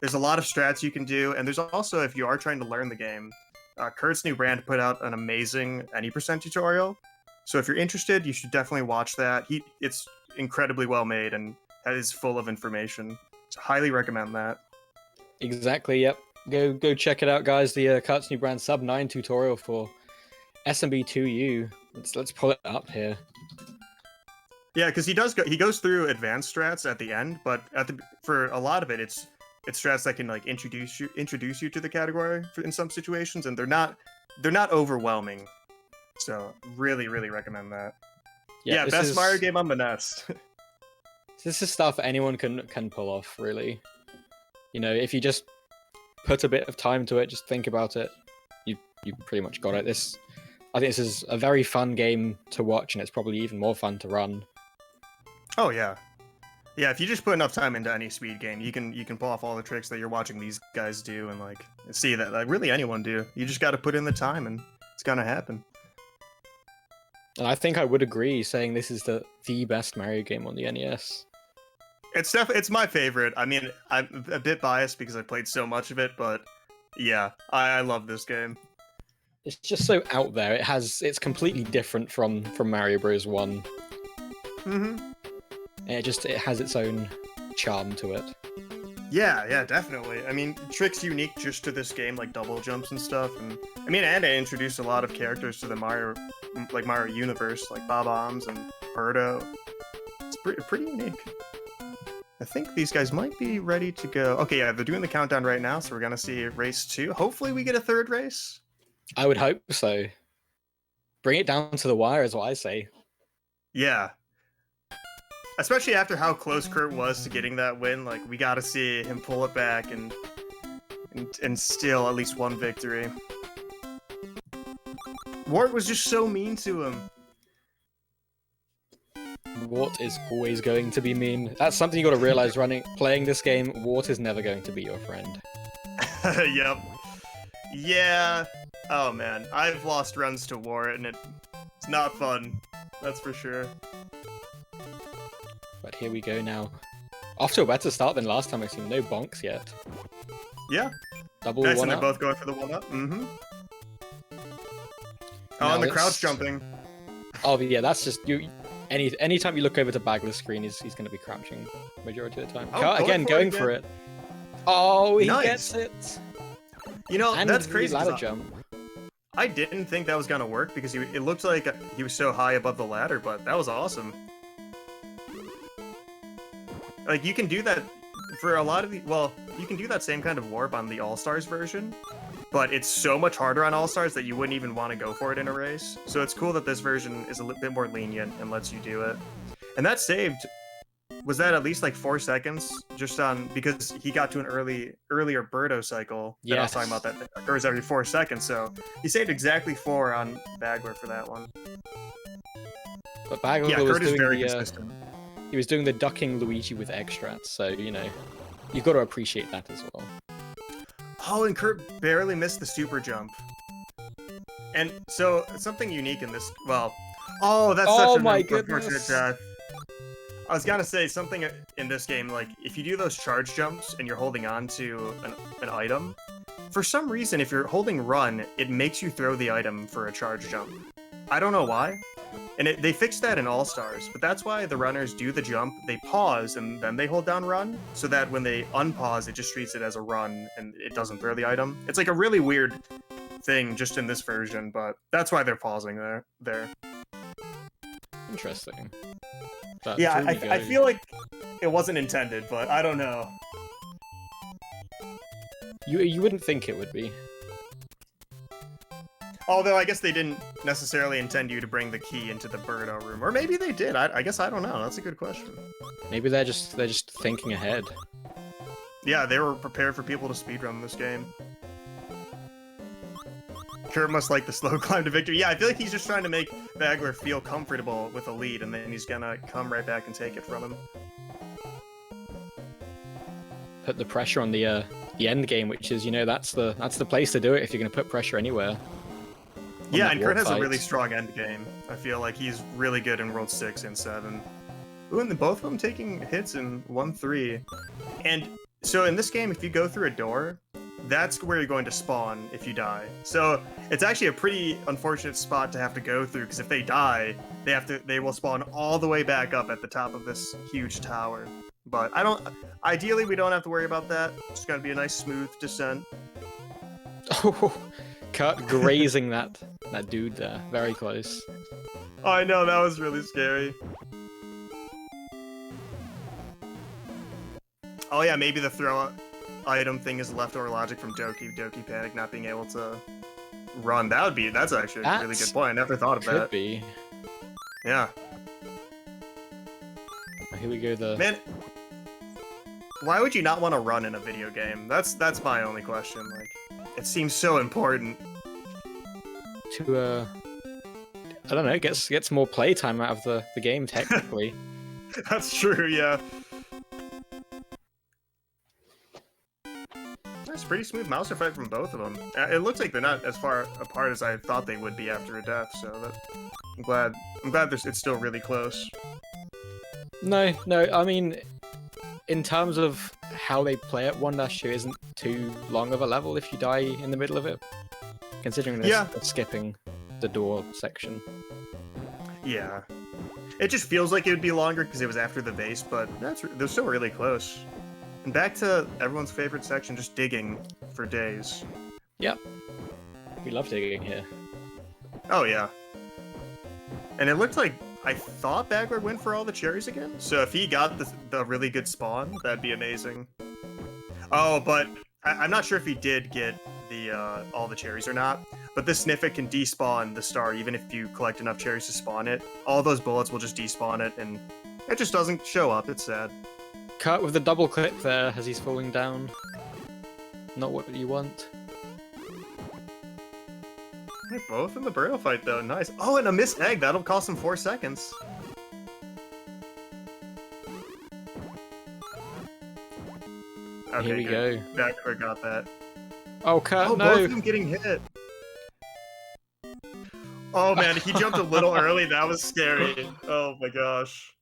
there's a lot of strats you can do, and there's also, if you are trying to learn the game, CurtsNewBrand put out an amazing any % tutorial. So if you're interested, you should definitely watch that. It's incredibly well made and is full of information. So highly recommend that. Exactly. Yep. Go check it out, guys. The CurtsNewBrand sub 9 tutorial for SMB2u. Let's pull it up here. Yeah, because he goes through advanced strats at the end, but for a lot of it, it's strats that can like introduce you to the category in some situations, and they're not overwhelming. So really, really recommend that. Yeah, best Mario game on the NES. This is stuff anyone can pull off, really. You know, if you just put a bit of time to it, just think about it, you pretty much got it. I think this is a very fun game to watch, and it's probably even more fun to run. Oh yeah. Yeah, if you just put enough time into any speed game, you can pull off all the tricks that you're watching these guys do, and like see that like really anyone do. You just got to put in the time, and it's gonna happen. And I think I would agree, saying this is the best Mario game on the NES. It's my favorite. I mean, I'm a bit biased because I played so much of it, but yeah, I love this game. It's just so out there. It's completely different from Mario Bros. 1. And it has its own charm to it. Yeah, definitely. I mean, tricks unique just to this game, like double jumps and stuff, and I mean, and it introduced a lot of characters to the Mario universe, like Bob-ombs and Birdo. It's pretty unique. I think these guys might be ready to go. Okay, yeah, they're doing the countdown right now, so we're gonna see race 2. Hopefully we get a third race. I would hope so. Bring it down to the wire is what I say. Yeah. Especially after how close Kurt was to getting that win, like, we gotta see him pull it back and steal at least one victory. Wart was just so mean to him. Wart is always going to be mean. That's something you gotta realize playing this game. Wart is never going to be your friend. Yep. Yeah. Oh man, I've lost runs to Wart, and it's not fun. That's for sure. But here we go now. Off to a better start than last time. I've seen no bonks yet. Yeah. Double nice, one and up. they're both going for the 1-up. Oh, and the crouch jumping. Oh yeah, that's just you. Anytime you look over to Bagler's screen, he's going to be crouching majority of the time. Oh, going for it. Oh, he nice. gets it. You know, and that's crazy. Ladder jump. I didn't think that was gonna work because it looked like he was so high above the ladder, but that was awesome. Like, you can do that for a lot of you can do that same kind of warp on the All-Stars version, but it's so much harder on All-Stars that you wouldn't even want to go for it in a race. So it's cool that this version is a bit more lenient and lets you do it. And that saved was that at least like 4 seconds just on because he got to an earlier Birdo cycle that I was talking about that occurs every 4 seconds. So he saved exactly 4 on Bagler for that one. But Bagler Yeah, was Kurt is doing very the consistent. he was doing the ducking Luigi with extrats, so you know you've got to appreciate that as well. Oh, and Kurt barely missed the super jump. And so something unique in this. Well, oh, that's such an unfortunate death. I was gonna say something in this game, like if you do those charge jumps and you're holding on to an item, for some reason, if you're holding run, it makes you throw the item for a charge jump. I don't know why. And they fixed that in All Stars, but that's why the runners do the jump, they pause, and then they hold down run, so that when they unpause, it just treats it as a run, and it doesn't throw the item. It's like a really weird thing just in this version, but that's why they're pausing there. Interesting. But yeah, I feel like it wasn't intended, but I don't know. You wouldn't think it would be. Although I guess they didn't necessarily intend you to bring the key into the Birdo room, or maybe they did. I guess I don't know. That's a good question. Maybe they're just thinking ahead. Yeah, they were prepared for people to speedrun this game. Kurt must like the slow climb to victory. Yeah, I feel like he's just trying to make Bagler feel comfortable with a lead, and then he's gonna come right back and take it from him. Put the pressure on the end game, which is, you know, that's the place to do it if you're gonna put pressure anywhere. Yeah, and Kurt has a really strong end game. I feel like he's really good in World 6 and 7. Ooh, and both of them taking hits in 1-3. And so in this game, if you go through a door, that's where you're going to spawn if you die. So it's actually a pretty unfortunate spot to have to go through, because if they die, they will spawn all the way back up at the top of this huge tower. But ideally we don't have to worry about that. It's gonna be a nice smooth descent. Oh, Kurt grazing that dude there, very close. Oh, I know, that was really scary. Oh yeah, maybe the throw item thing is leftover logic from Doki Panic not being able to run. That's actually a really good point. I never thought of that. Could be. Yeah. Here we go. Man, why would you not want to run in a video game? That's my only question. Like, it seems so important. To I don't know, gets more playtime out of the game technically. That's true, yeah. That's pretty smooth mouse effect from both of them. It looks like they're not as far apart as I thought they would be after a death, so I'm glad it's still really close. No, I mean, in terms of how they play it, 1-2 isn't too long of a level if you die in the middle of it, considering they're skipping the door section. Yeah. It just feels like it would be longer because it was after the base, but they're still really close. And back to everyone's favorite section, just digging for days. Yep. We love digging here. Oh, yeah. And it looked like I thought Bagler went for all the cherries again, so if he got the really good spawn, that'd be amazing. Oh, but I'm not sure if he did get all the cherries or not, but this Sniffit can despawn the star even if you collect enough cherries to spawn it. All those bullets will just despawn it, and it just doesn't show up. It's sad. Cut with the double click there as he's falling down. Not what you want. They're both in the Birdo fight though, nice. Oh, and a missed egg, that'll cost him 4 seconds. Okay, here we go. Bagler got that. Oh, Kurt, no! Both of them getting hit. Oh man, he jumped a little early. That was scary. Oh my gosh.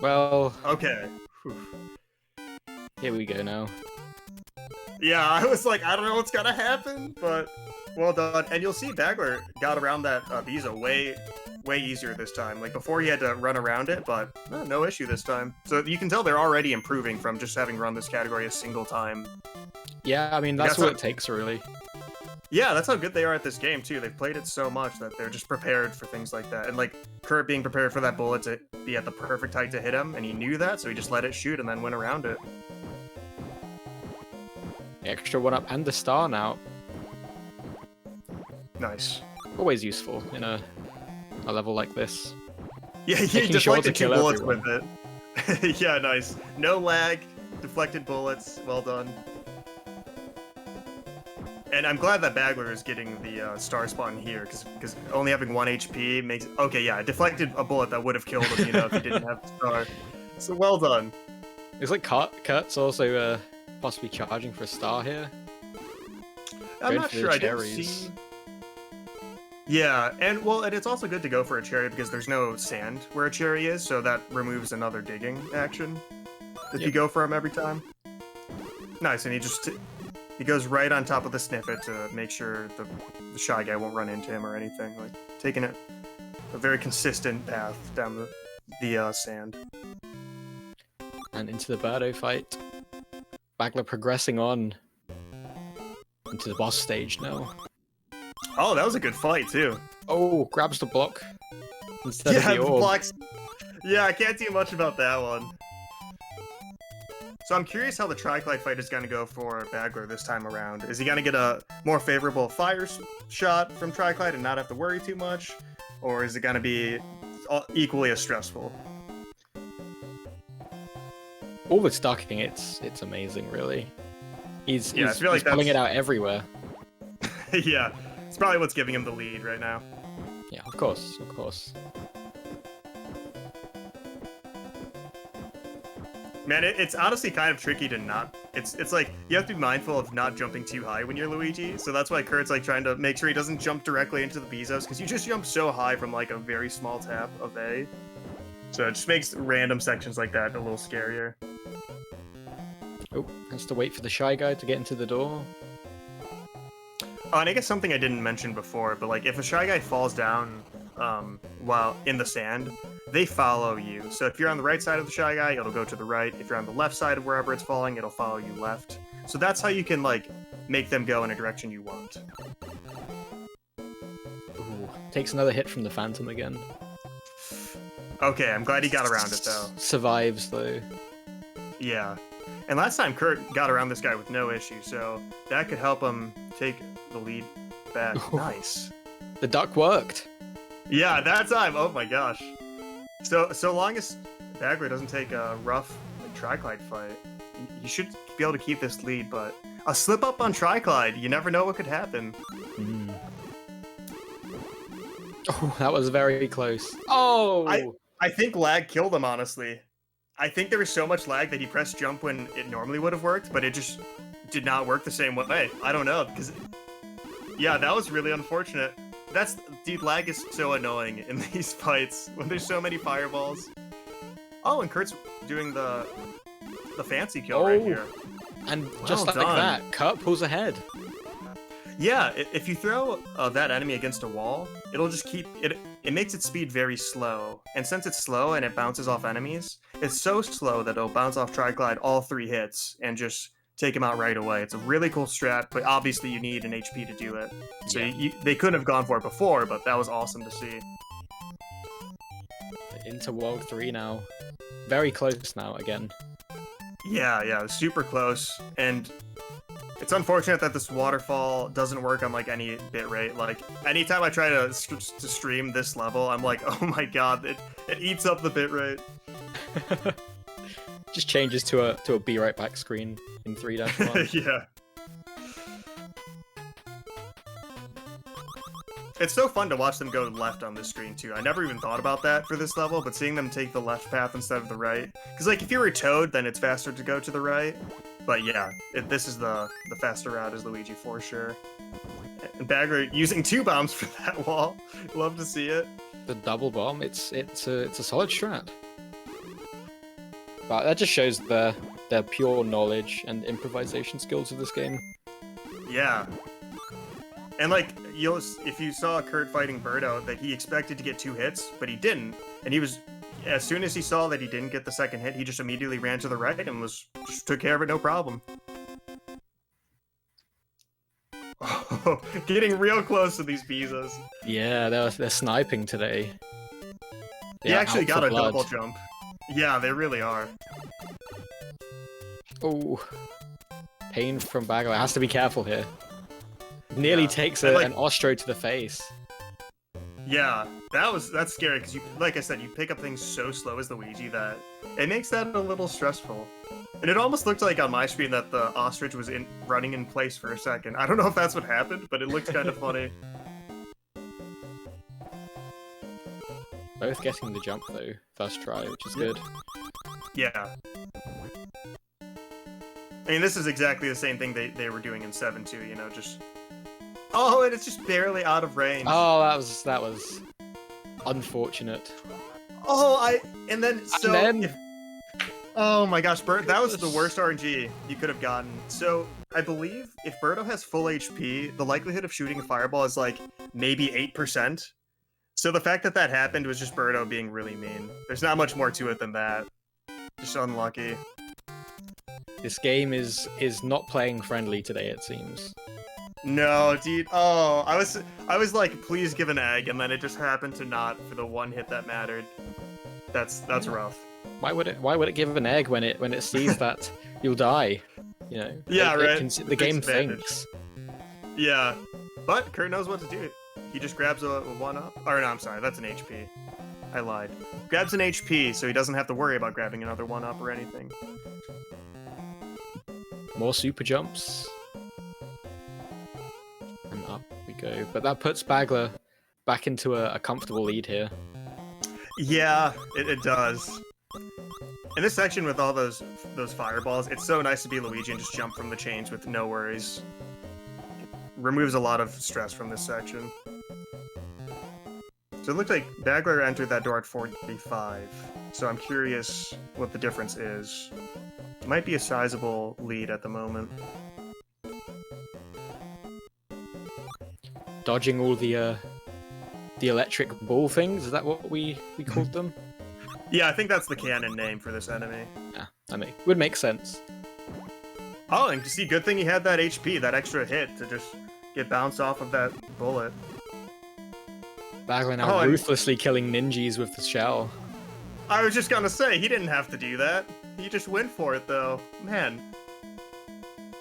Well. Okay. Whew. Here we go now. Yeah, I was like, I don't know what's gonna happen, but well done. And you'll see Bagler got around that Visa way easier this time. Like before he had to run around it, but no issue this time. So you can tell they're already improving from just having run this category a single time. Yeah, I mean, that's what it takes, really. Yeah, that's how good they are at this game, too. They've played it so much that they're just prepared for things like that. And, like, Kurt being prepared for that bullet to be at the perfect height to hit him, and he knew that, so he just let it shoot and then went around it. The extra 1-up and the star now. Nice. Always useful in a level like this. Yeah, he Making sure to deflected 2 kill bullets everyone. with it. Yeah, nice. No lag, deflected bullets. Well done. And I'm glad that Bagler is getting the star spawn here, because only having 1 HP makes... Okay, yeah, I deflected a bullet that would have killed him, you know, if he didn't have the star. So well done. It's like Kurt's also possibly charging for a star here. I'm Going not for the sure, I didn't cherries. see... Yeah, and well, and it's also good to go for a cherry because there's no sand where a cherry is, so that removes another digging action if you Yep. go for him every time. Nice, and he goes right on top of the snippet to make sure the shy guy won't run into him or anything. Like taking it a very consistent path down the sand. And into the Birdo fight. Bagler progressing on into the boss stage now. Oh, that was a good fight too. Oh, grabs the block instead of Yeah, the the orb. blocks. Yeah, I can't do much about that one. So I'm curious how the Triclide fight is going to go for Bagler this time around. Is he going to get a more favorable fire shot from Triclide and not have to worry too much? Or is it going to be equally as stressful? All the stocking, it's amazing, really. He's I feel like pulling it that's- out everywhere. Yeah, it's probably what's giving him the lead right now. Yeah, of course, of course. Man, it's honestly kind of tricky to not... It's like, you have to be mindful of not jumping too high when you're Luigi, so that's why Kurt's like trying to make sure he doesn't jump directly into the Bezos, because you just jump so high from like a very small tap of A. So it just makes random sections like that a little scarier. Oh, has to wait for the Shy Guy to get into the door. Oh, and I guess something I didn't mention before, but like if a Shy Guy falls down while in the sand, they follow you. So if you're on the right side of the Shy Guy, it'll go to the right. If you're on the left side of wherever it's falling, it'll follow you left. So that's how you can like make them go in a direction you want. Ooh, takes another hit from the Phantom again. Okay, I'm glad he got around it though. Survives though. Yeah. And last time Kurt got around this guy with no issue, so that could help him take the lead back. Nice. The duck worked. Yeah, that time. Oh my gosh. So long as Bagler doesn't take a rough Triclide fight, you should be able to keep this lead, but a slip up on Triclide, you never know what could happen. Mm. Oh, that was very close. Oh! I think lag killed him, honestly. I think there was so much lag that he pressed jump when it normally would have worked, but it just did not work the same way. I don't know, because... Yeah, that was really unfortunate. Dude, lag is so annoying in these fights when there's so many fireballs. Oh, and Kurt's doing the fancy kill right here. And Well just like done. that, Kurt pulls ahead. Yeah, if you throw that enemy against a wall, it'll just keep it. It makes its speed very slow, and since it's slow and it bounces off enemies, it's so slow that it'll bounce off Triclide all 3 hits and just take him out right away. It's a really cool strat, but obviously you need an HP to do it. So Yeah. they couldn't have gone for it before, but that was awesome to see. Into World 3 now. Very close now again. Yeah, super close, and it's unfortunate that this waterfall doesn't work on like any bitrate. Like anytime I try to stream this level, I'm like, oh my god, it eats up the bitrate. Just changes to a be right back screen in 3-1. Yeah. It's so fun to watch them go left on this screen too. I never even thought about that for this level, but seeing them take the left path instead of the right. Because like if you were Toad, then it's faster to go to the right. But yeah, this is the faster route as Luigi for sure. And Bagger using 2 bombs for that wall. Love to see it. The double bomb, it's a solid strat. But that just shows the pure knowledge and improvisation skills of this game. Yeah. And like if you saw Kurt fighting Birdo, that he expected to get 2 hits, but he didn't. And he was, as soon as he saw that he didn't get the second hit, he just immediately ran to the right and just took care of it, no problem. Oh, getting real close to these Bezos. Yeah, they're sniping today. He They are actually out for got a blood. double jump. Yeah, they really are. Oh, pain from Bagler. Has to be careful here. Nearly Yeah. takes And, like- an Ostro to the face. Yeah, that's scary because you, like I said, you pick up things so slow as Luigi that it makes that a little stressful. And it almost looked like on my screen that the ostrich was running in place for a second. I don't know if that's what happened, but it looked kind of funny. Both getting the jump though, first try, which is good. Yeah. I mean, this is exactly the same thing they were doing in 7-2, you know, just... Oh, and it's just barely out of range. Oh, that was unfortunate. Oh, and then then... Oh my gosh, that was the worst RNG you could have gotten. So, I believe if Birdo has full HP, the likelihood of shooting a fireball is like maybe 8%. So the fact that that happened was just Birdo being really mean. There's not much more to it than that. Just unlucky. This game is not playing friendly today, it seems. No, dude. Oh, I was like, please give an egg, and then it just happened to not for the one hit that mattered. That's rough. Why would it give an egg when it sees that you'll die? You know. Yeah, right. The game thinks. Yeah, but Kurt knows what to do. He just grabs a 1-up. Or no, I'm sorry, that's an HP. I lied. Grabs an HP, so he doesn't have to worry about grabbing another 1-up or anything. More super jumps. And up we go. But that puts Bagler back into a comfortable lead here. Yeah, it does. In this section with all those fireballs, it's so nice to be Luigi and just jump from the chains with no worries. It removes a lot of stress from this section. So it looks like Bagler entered that door at 45. So I'm curious what the difference is. It might be a sizable lead at the moment. Dodging all the electric ball things, is that what we called them? Yeah, I think that's the canon name for this enemy. Yeah, would make sense. Oh, and you see, good thing he had that HP, that extra hit to just get bounced off of that bullet. Bagler now ruthlessly killing ninjas with the shell. I was just gonna say, he didn't have to do that. He just went for it, though. Man.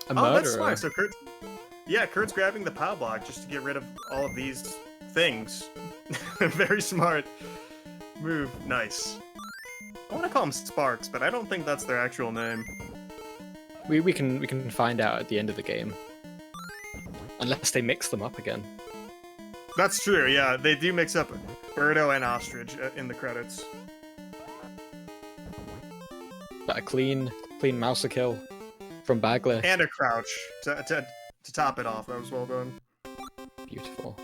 A murderer. Oh, that's smart. So Kurt's grabbing the power block just to get rid of all of these things. Very smart move. Nice. I want to call them Sparks, but I don't think that's their actual name. We can find out at the end of the game. Unless they mix them up again. That's true, yeah. They do mix up Birdo and Ostrich in the credits. But a clean mouser kill from Bagler. And a crouch to top it off. That was well done. Beautiful.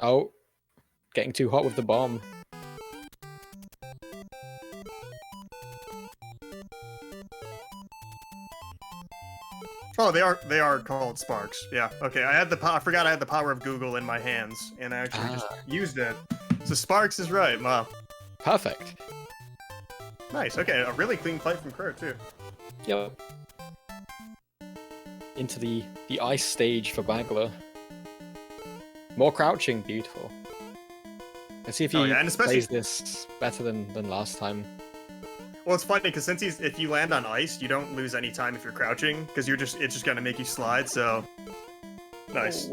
Oh, getting too hot with the bomb. Oh, they are called Sparks. Yeah. Okay. I forgot I had the power of Google in my hands, and I actually just used it. So Sparks is right. Wow. Perfect. Nice. Okay, a really clean fight from Kurt too. Yep. Into the ice stage for Bagler. More crouching, beautiful. Let's see if he plays this better than last time. Well, it's funny because if you land on ice, you don't lose any time if you're crouching because it's just gonna make you slide. So nice.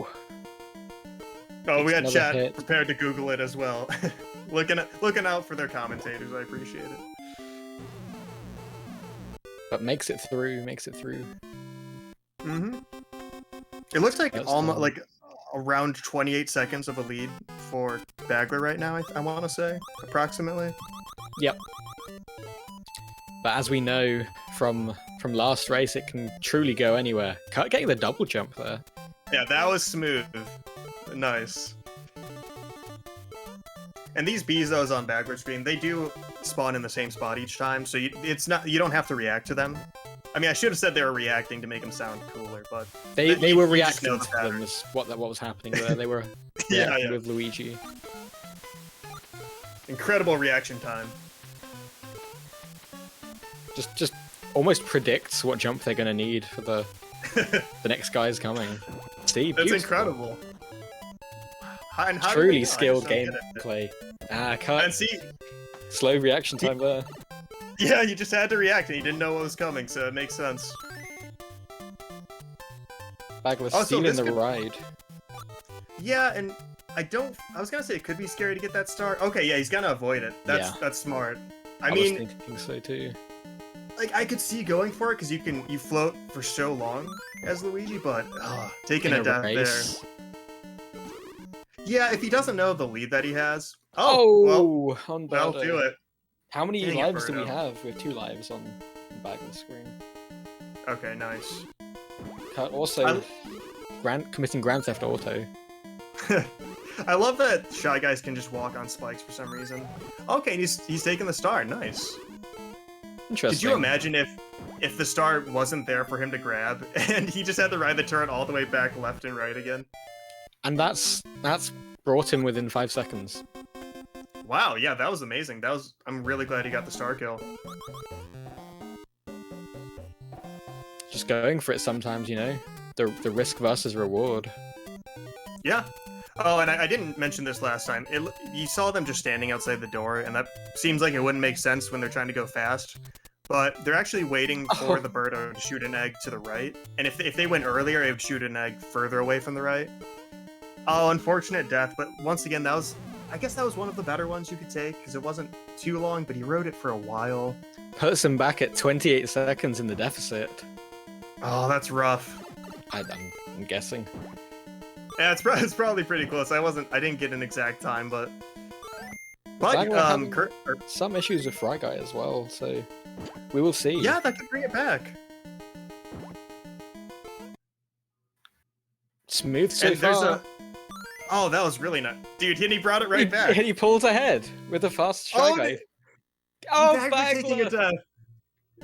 Oh, we had chat prepared to Google it as well. looking out for their commentators. I appreciate it. But makes it through. Mm-hmm. It looks like almost like around 28 seconds of a lead for Bagler right now. I want to say approximately. Yep. But as we know from last race, it can truly go anywhere. Getting the double jump there. Yeah, that was smooth. Nice. And these Bezos on Bagler's screen, they do spawn in the same spot each time, so you don't have to react to them. I mean, I should have said they were reacting to make them sound cooler, but they were reacting to them. Was what was happening there. They were reacting yeah. with Luigi. Incredible reaction time. Just almost predicts what jump they're gonna need for the next guy's coming. See, that's incredible. Truly skilled gameplay. Cut. And see, slow reaction time there. Yeah, you just had to react, and you didn't know what was coming, so it makes sense. Bagler stealing the ride. Yeah, and I was gonna say it could be scary to get that star. Okay, yeah, he's gonna avoid it. That's smart. I was mean, thinking so too. like I could see going for it because you float for so long as Luigi, but taking a death race. there. Yeah, if he doesn't know the lead that he has. Oh, well, that'll do it. How many Dang it, lives do we Birdo. have? We have 2 lives on the Bagler screen. Okay, nice. Kurt also committing Grand Theft Auto. I love that Shy Guys can just walk on spikes for some reason. Okay, and he's taking the star. Nice. Interesting. Could you imagine if the star wasn't there for him to grab and he just had to ride the turret all the way back left and right again? And that's brought him within 5 seconds. Wow, yeah, that was amazing. I'm really glad he got the star kill. Just going for it sometimes, you know? The risk versus reward. Yeah. Oh, and I didn't mention this last time. You saw them just standing outside the door, and that seems like it wouldn't make sense when they're trying to go fast. But they're actually waiting for the Birdo to shoot an egg to the right. And if they went earlier, it would shoot an egg further away from the right. Oh, unfortunate death. But once again, I guess that was one of the better ones you could take, because it wasn't too long, but he rode it for a while. Puts him back at 28 seconds in the deficit. Oh, that's rough. I'm guessing. Yeah, it's probably pretty close. I didn't get an exact time, but Bagler Kurt, some issues with Fry Guy as well, so we will see. yeah, that could bring it back. Smooth so And far. Oh, that was really nice, dude. And he brought it right back. He pulls ahead with a fast Shy Guy. Bagler taking a death.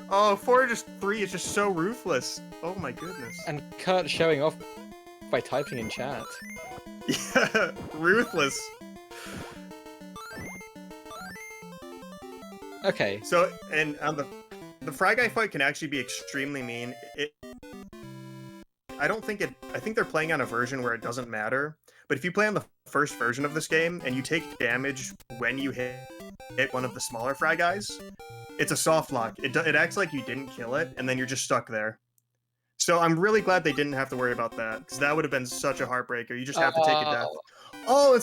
Oh, 4-3 is just so ruthless. Oh my goodness. And Kurt showing off by typing in chat. Yeah, ruthless. Okay. So, and on the Fry Guy fight can actually be extremely mean. I think they're playing on a version where it doesn't matter. But if you play on the first version of this game and you take damage when you hit one of the smaller Fry Guys, it's a soft lock. It acts like you didn't kill it, and then you're just stuck there. So I'm really glad they didn't have to worry about that, because that would have been such a heartbreaker. You just have to take a death. Oh,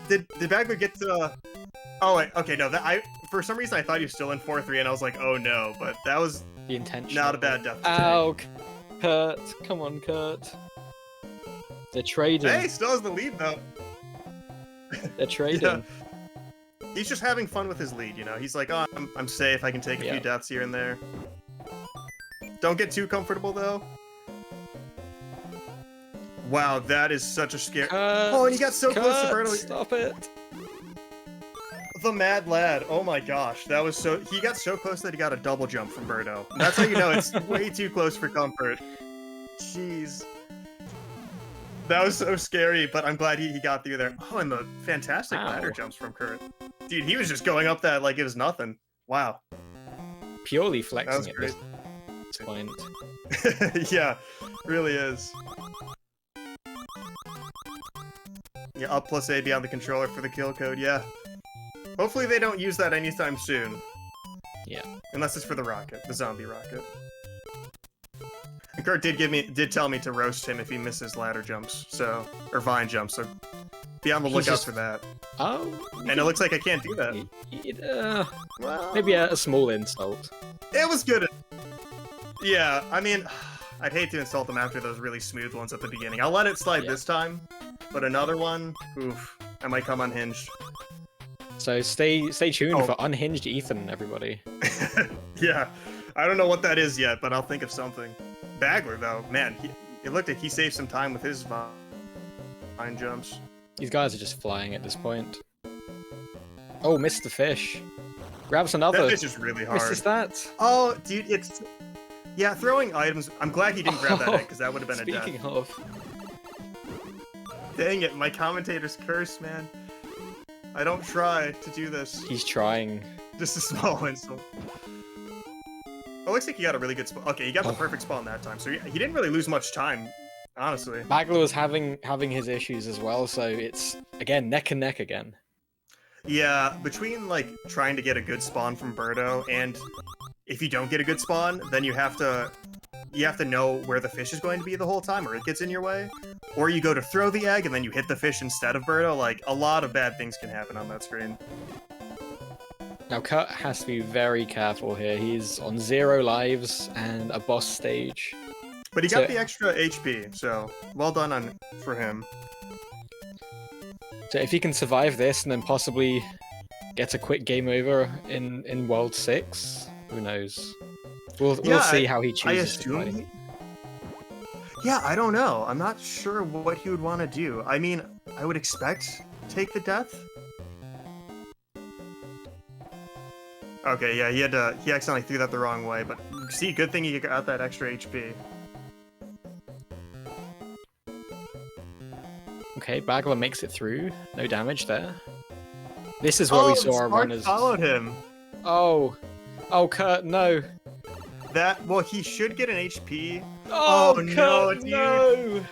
did Bagler get to? Oh wait, okay, no. For some reason I thought he was still in 4-3, and I was like, oh no, but that was the intention. Not a bad death. Ow, Kurt! Come on, Kurt. They're trading. Hey, still has the lead though. They're trading. Yeah. He's just having fun with his lead, you know. He's like, oh, I'm safe. I can take a few deaths here and there. Don't get too comfortable though. Wow, that is such a scare. Oh, and he got so close to Birdo. Stop it. The mad lad. Oh my gosh, that was so. He got so close that he got a double jump from Birdo. That's how you know it's way too close for comfort. Jeez. That was so scary, but I'm glad he got through there. Oh, and the fantastic ladder jumps from Kurt. Dude, he was just going up that like it was nothing. Wow. Purely flexing at this point. Yeah, really is. Yeah, up plus A beyond the controller for the kill code, yeah. Hopefully they don't use that anytime soon. Yeah. Unless it's for the rocket, the zombie rocket. And Kurt did tell me to roast him if he misses ladder jumps, so or vine jumps, so be on the lookout for that. Oh. And it looks like I can't do that. Well, maybe a small insult. It was good. Yeah, I mean, I'd hate to insult them after those really smooth ones at the beginning. I'll let it slide this time, but another one, oof, I might come unhinged. So stay tuned for unhinged Ethan, everybody. Yeah, I don't know what that is yet, but I'll think of something. Bagler, though, man, it looked like he saved some time with his vine jumps. These guys are just flying at this point. Oh, missed the fish. Grabs another. That fish is really hard. Misses that. Oh, dude, it's... Yeah, throwing items... I'm glad he didn't grab that egg, because that would have been a death. Speaking of... Dang it, my commentator's cursed, man. I don't try to do this. He's trying. Just a small insult. Oh, looks like he got a really good spawn. Okay, he got the perfect spawn that time, so he didn't really lose much time, honestly. Bagler was having his issues as well, so it's, again, neck and neck again. Yeah, between, like, trying to get a good spawn from Birdo, and if you don't get a good spawn, then you have to know where the fish is going to be the whole time, or it gets in your way. or you go to throw the egg and then you hit the fish instead of Birdo. Like, a lot of bad things can happen on that screen. Now, Kurt has to be very careful here. He's on 0 lives and a boss stage. But he got the extra HP, so well done for him. So if he can survive this and then possibly get a quick game over in World 6, who knows? We'll see how he chooses to play. Yeah, I don't know. I'm not sure what he would want to do. I mean, I would expect take the death. Okay, yeah, he accidentally threw that the wrong way, but see, good thing he got that extra HP. Okay, Bagler makes it through. No damage there. This is where we saw our runners. Followed him. Oh, Kurt, no. Well, he should get an HP. Oh no, Kurt, dude. no.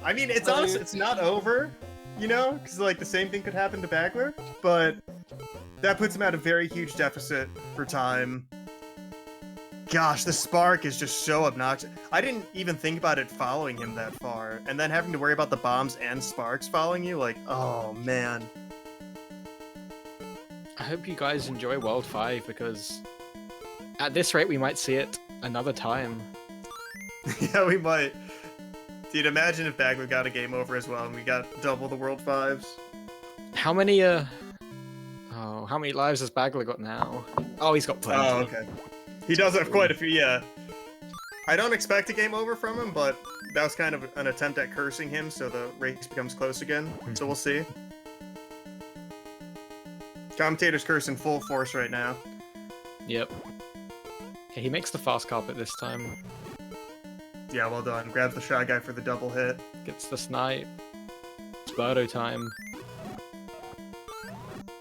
I mean, it's honest, it's not over, you know, because like the same thing could happen to Bagler, but that puts him at a very huge deficit for time. Gosh, the spark is just so obnoxious. I didn't even think about it following him that far, and then having to worry about the bombs and sparks following you, like, oh man. I hope you guys enjoy World 5, because at this rate we might see it another time. Yeah, we might. Dude, imagine if Bagler got a game over as well and we got double the World 5s. How many how many lives has Bagler got now? Oh, he's got plenty. Oh, okay. He does have quite a few, yeah. I don't expect a game over from him, but that was kind of an attempt at cursing him, so the race becomes close again. So we'll see. Commentator's curse in full force right now. Yep. Okay, he makes the fast carpet this time. Yeah, well done. Grabs the Shy Guy for the double hit. Gets the snipe. It's Birdo time.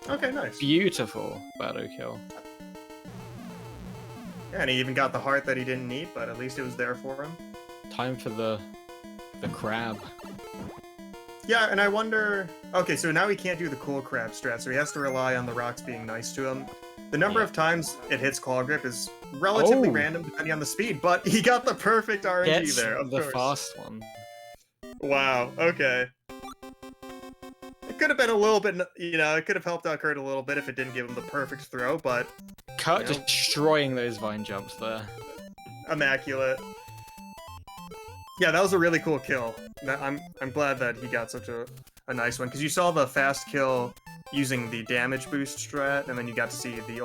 Okay, nice. Beautiful Birdo kill. Yeah, and he even got the heart that he didn't need, but at least it was there for him. Time for the crab. Yeah, and I wonder... Okay, so now he can't do the cool crab strat, so he has to rely on the rocks being nice to him. The number of times it hits Claw Grip is relatively random depending on the speed, but he got the perfect RNG Gets there, of course. the fast one. Wow, okay. It could have been a little bit, you know, it could have helped out Kurt a little bit if it didn't give him the perfect throw, but... Kurt destroying those vine jumps there. Immaculate. Yeah, that was a really cool kill. I'm glad that he got such a nice one, because you saw the fast kill using the damage boost strat, and then you got to see the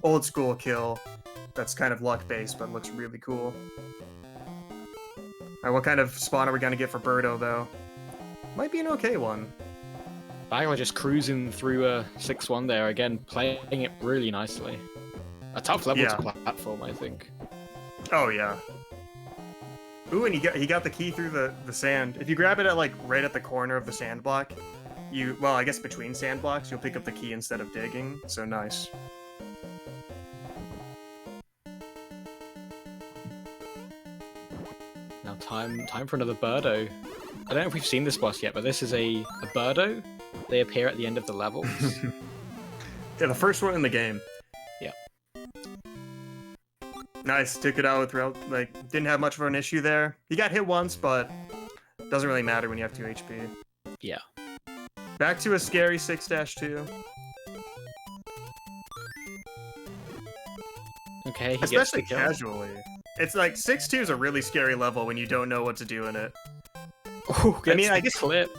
old school kill that's kind of luck based, but looks really cool. Alright, what kind of spawn are we gonna get for Birdo, though? Might be an okay one. Bagler just cruising through a 6-1 there, again, playing it really nicely. A tough level to platform, I think. Oh, yeah. Ooh, and he got the key through the sand. If you grab it at, like, right at the corner of the sand block, well, I guess between sand blocks, you'll pick up the key instead of digging, so nice. Now time for another Birdo. I don't know if we've seen this boss yet, but this is a Birdo. They appear at the end of the levels. Yeah, the first one in the game. Yeah. Nice, took it out with didn't have much of an issue there. He got hit once, but doesn't really matter when you have 2 HP. Yeah. Back to a scary 6-2. Okay, he especially gets the kill. Casually. It's like 6-2 is a really scary level when you don't know what to do in it. Oh, I mean, I guess clip.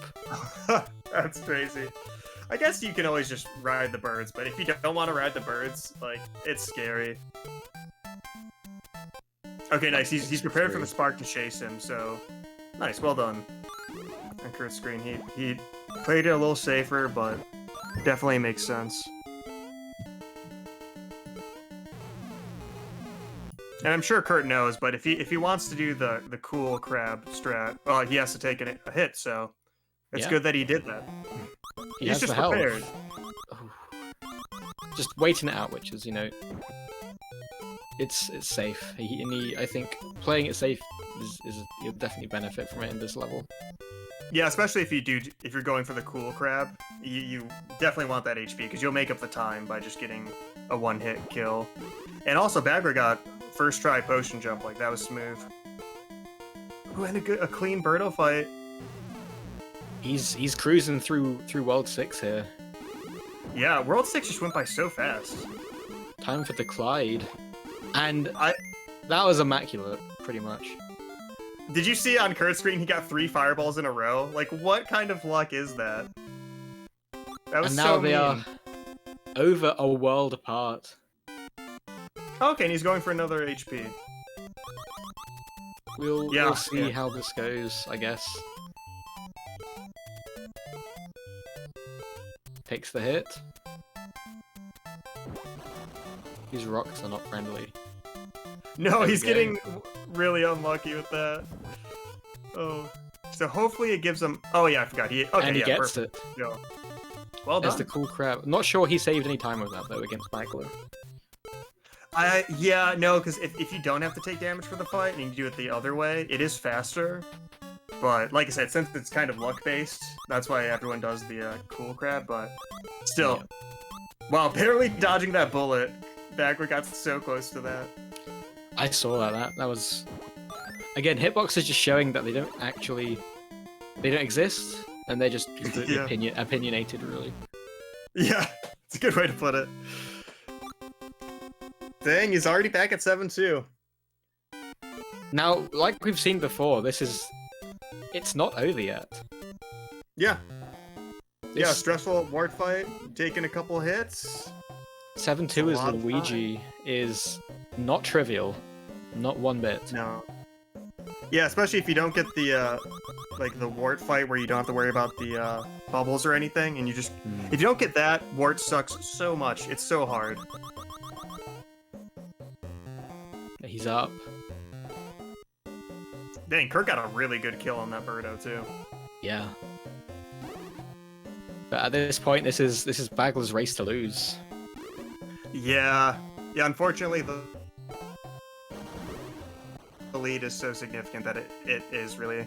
That's crazy. I guess you can always just ride the birds, but if you don't want to ride the birds, like, it's scary. Okay, nice. He's prepared for the spark to chase him, so nice. Well done. On Kurt's screen, he played it a little safer, but definitely makes sense. And I'm sure Kurt knows, but if he wants to do the cool crab strat, well, he has to take a hit, so it's good that he did that. He's just prepared. Just waiting it out, which is, you know, it's safe. I think playing it safe you'll definitely benefit from it in this level. Yeah, especially if you're going for the cool crab, you definitely want that HP because you'll make up the time by just getting a one-hit kill. And also, Bagler got first try potion jump, like that was smooth. Ooh, and a clean Birdo fight. He's cruising through World 6 here. Yeah, World 6 just went by so fast. Time for the Clyde. And that was immaculate, pretty much. Did you see on Kurt's screen he got 3 fireballs in a row? Like, what kind of luck is that? That was and now so they are over a world apart. Okay, and he's going for another HP. We'll see how this goes, I guess. Takes the hit. These rocks are not friendly. No, he's getting really unlucky with that. Oh. So hopefully it gives him... Oh yeah, I forgot. He gets perfect. it. Yeah. Well done. That's the cool crab. Not sure he saved any time with that, though, against Bagler. Yeah, no, because if you don't have to take damage for the fight and you can do it the other way, it is faster. But like I said, since it's kind of luck-based, that's why everyone does the cool crab, but still. Yeah. Wow, barely dodging that bullet. Bagler got so close to that. I saw that. That was... Again, hitboxes just showing that they don't exist, and they're just opinionated, really. Yeah, it's a good way to put it. Dang, he's already back at 7-2. Now, like we've seen before, it's not over yet. Yeah. Yeah, stressful ward fight, taking a couple hits. 7-2 as Luigi is not trivial. Not one bit. No. Yeah, especially if you don't get the, like, the wart fight where you don't have to worry about the, bubbles or anything, and you just... If you don't get that, wart sucks so much. It's so hard. He's up. Dang, Kurt got a really good kill on that Birdo, too. Yeah. But at this point, this is Bagler's race to lose. Yeah. Yeah, unfortunately, the lead is so significant that it is really...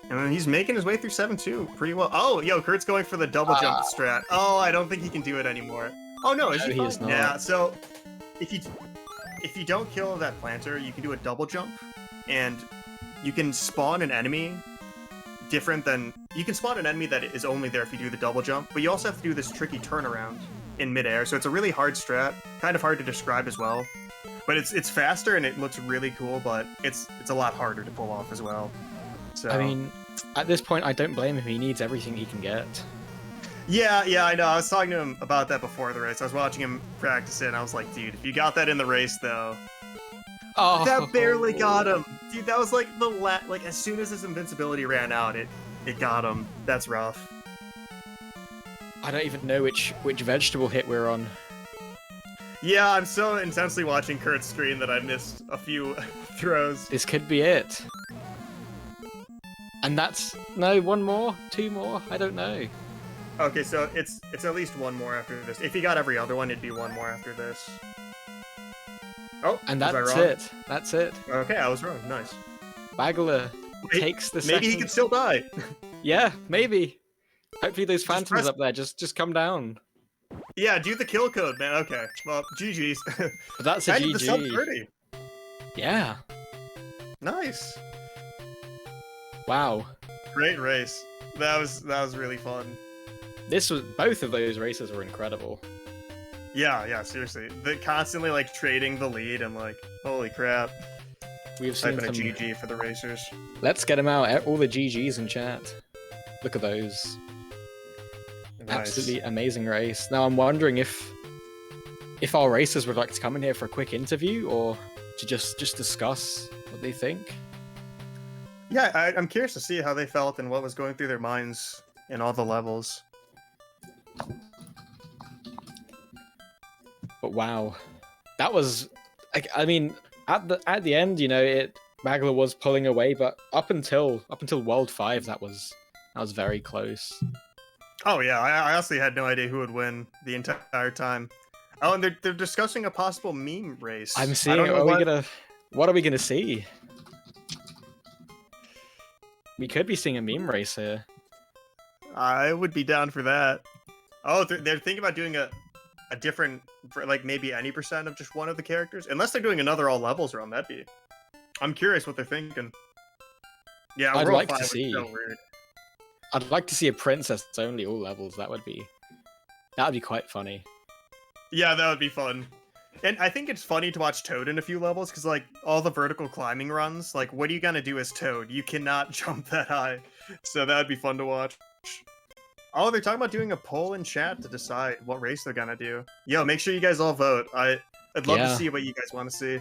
And he's making his way through 7-2 pretty well. Oh, yo, Kurt's going for the double jump strat. Oh, I don't think he can do it anymore. Oh, no, is he fine? Is not. Yeah, so if you don't kill that planter, you can do a double jump, and you can spawn an enemy different than... You can spawn an enemy that is only there if you do the double jump, but you also have to do this tricky turnaround in midair, so it's a really hard strat, kind of hard to describe as well. But it's faster and it looks really cool, but it's a lot harder to pull off as well. So I mean, at this point, I don't blame him. He needs everything he can get. Yeah, I know. I was talking to him about that before the race. I was watching him practice it, and I was like, dude, if you got that in the race, though... Oh, that barely got him! Dude, that was like the like, as soon as his invincibility ran out, it got him. That's rough. I don't even know which vegetable hit we're on. Yeah, I'm so intensely watching Kurt's screen that I missed a few throws. This could be it. And that's... No, one more? Two more? I don't know. Okay, so it's at least one more after this. If he got every other one, it'd be one more after this. Oh, and that's it. That's it. Okay, I was wrong. Nice. Bagler takes the second... Maybe he could still die. Yeah, maybe. Hopefully those phantoms up there just come down. Yeah, do the kill code, man. Okay, well, GG's. But that's a GG. The sub 30. Yeah. Nice. Wow. Great race. That was really fun. Both of those races were incredible. Yeah, seriously. Constantly like trading the lead and like, holy crap. We've seen a GG for the racers. Let's get them out. All the GGs in chat. Look at those. Nice. Absolutely amazing race. Now I'm wondering if our racers would like to come in here for a quick interview or to just discuss what they think. Yeah, I'm curious to see how they felt and what was going through their minds in all the levels. But wow, that was, I mean, at the end, you know, Bagler was pulling away, but up until World 5, that was very close. Oh yeah, I honestly had no idea who would win the entire time. Oh, and they're discussing a possible meme race. I'm seeing. What are we gonna see? We could be seeing a meme race here. I would be down for that. Oh, they're thinking about doing a different, like maybe any percent of just one of the characters, unless they're doing another all levels run. That'd be. I'm curious what they're thinking. Yeah, I'd World like 5 to was see. so weird. I'd like to see a princess only all levels. That would be quite funny. Yeah, that would be fun. And I think it's funny to watch Toad in a few levels, because, like, all the vertical climbing runs, like, what are you gonna do as Toad? You cannot jump that high. So that would be fun to watch. Oh, they're talking about doing a poll in chat to decide what race they're gonna do. Yo, make sure you guys all vote. I'd love to Yeah. see what you guys want to see.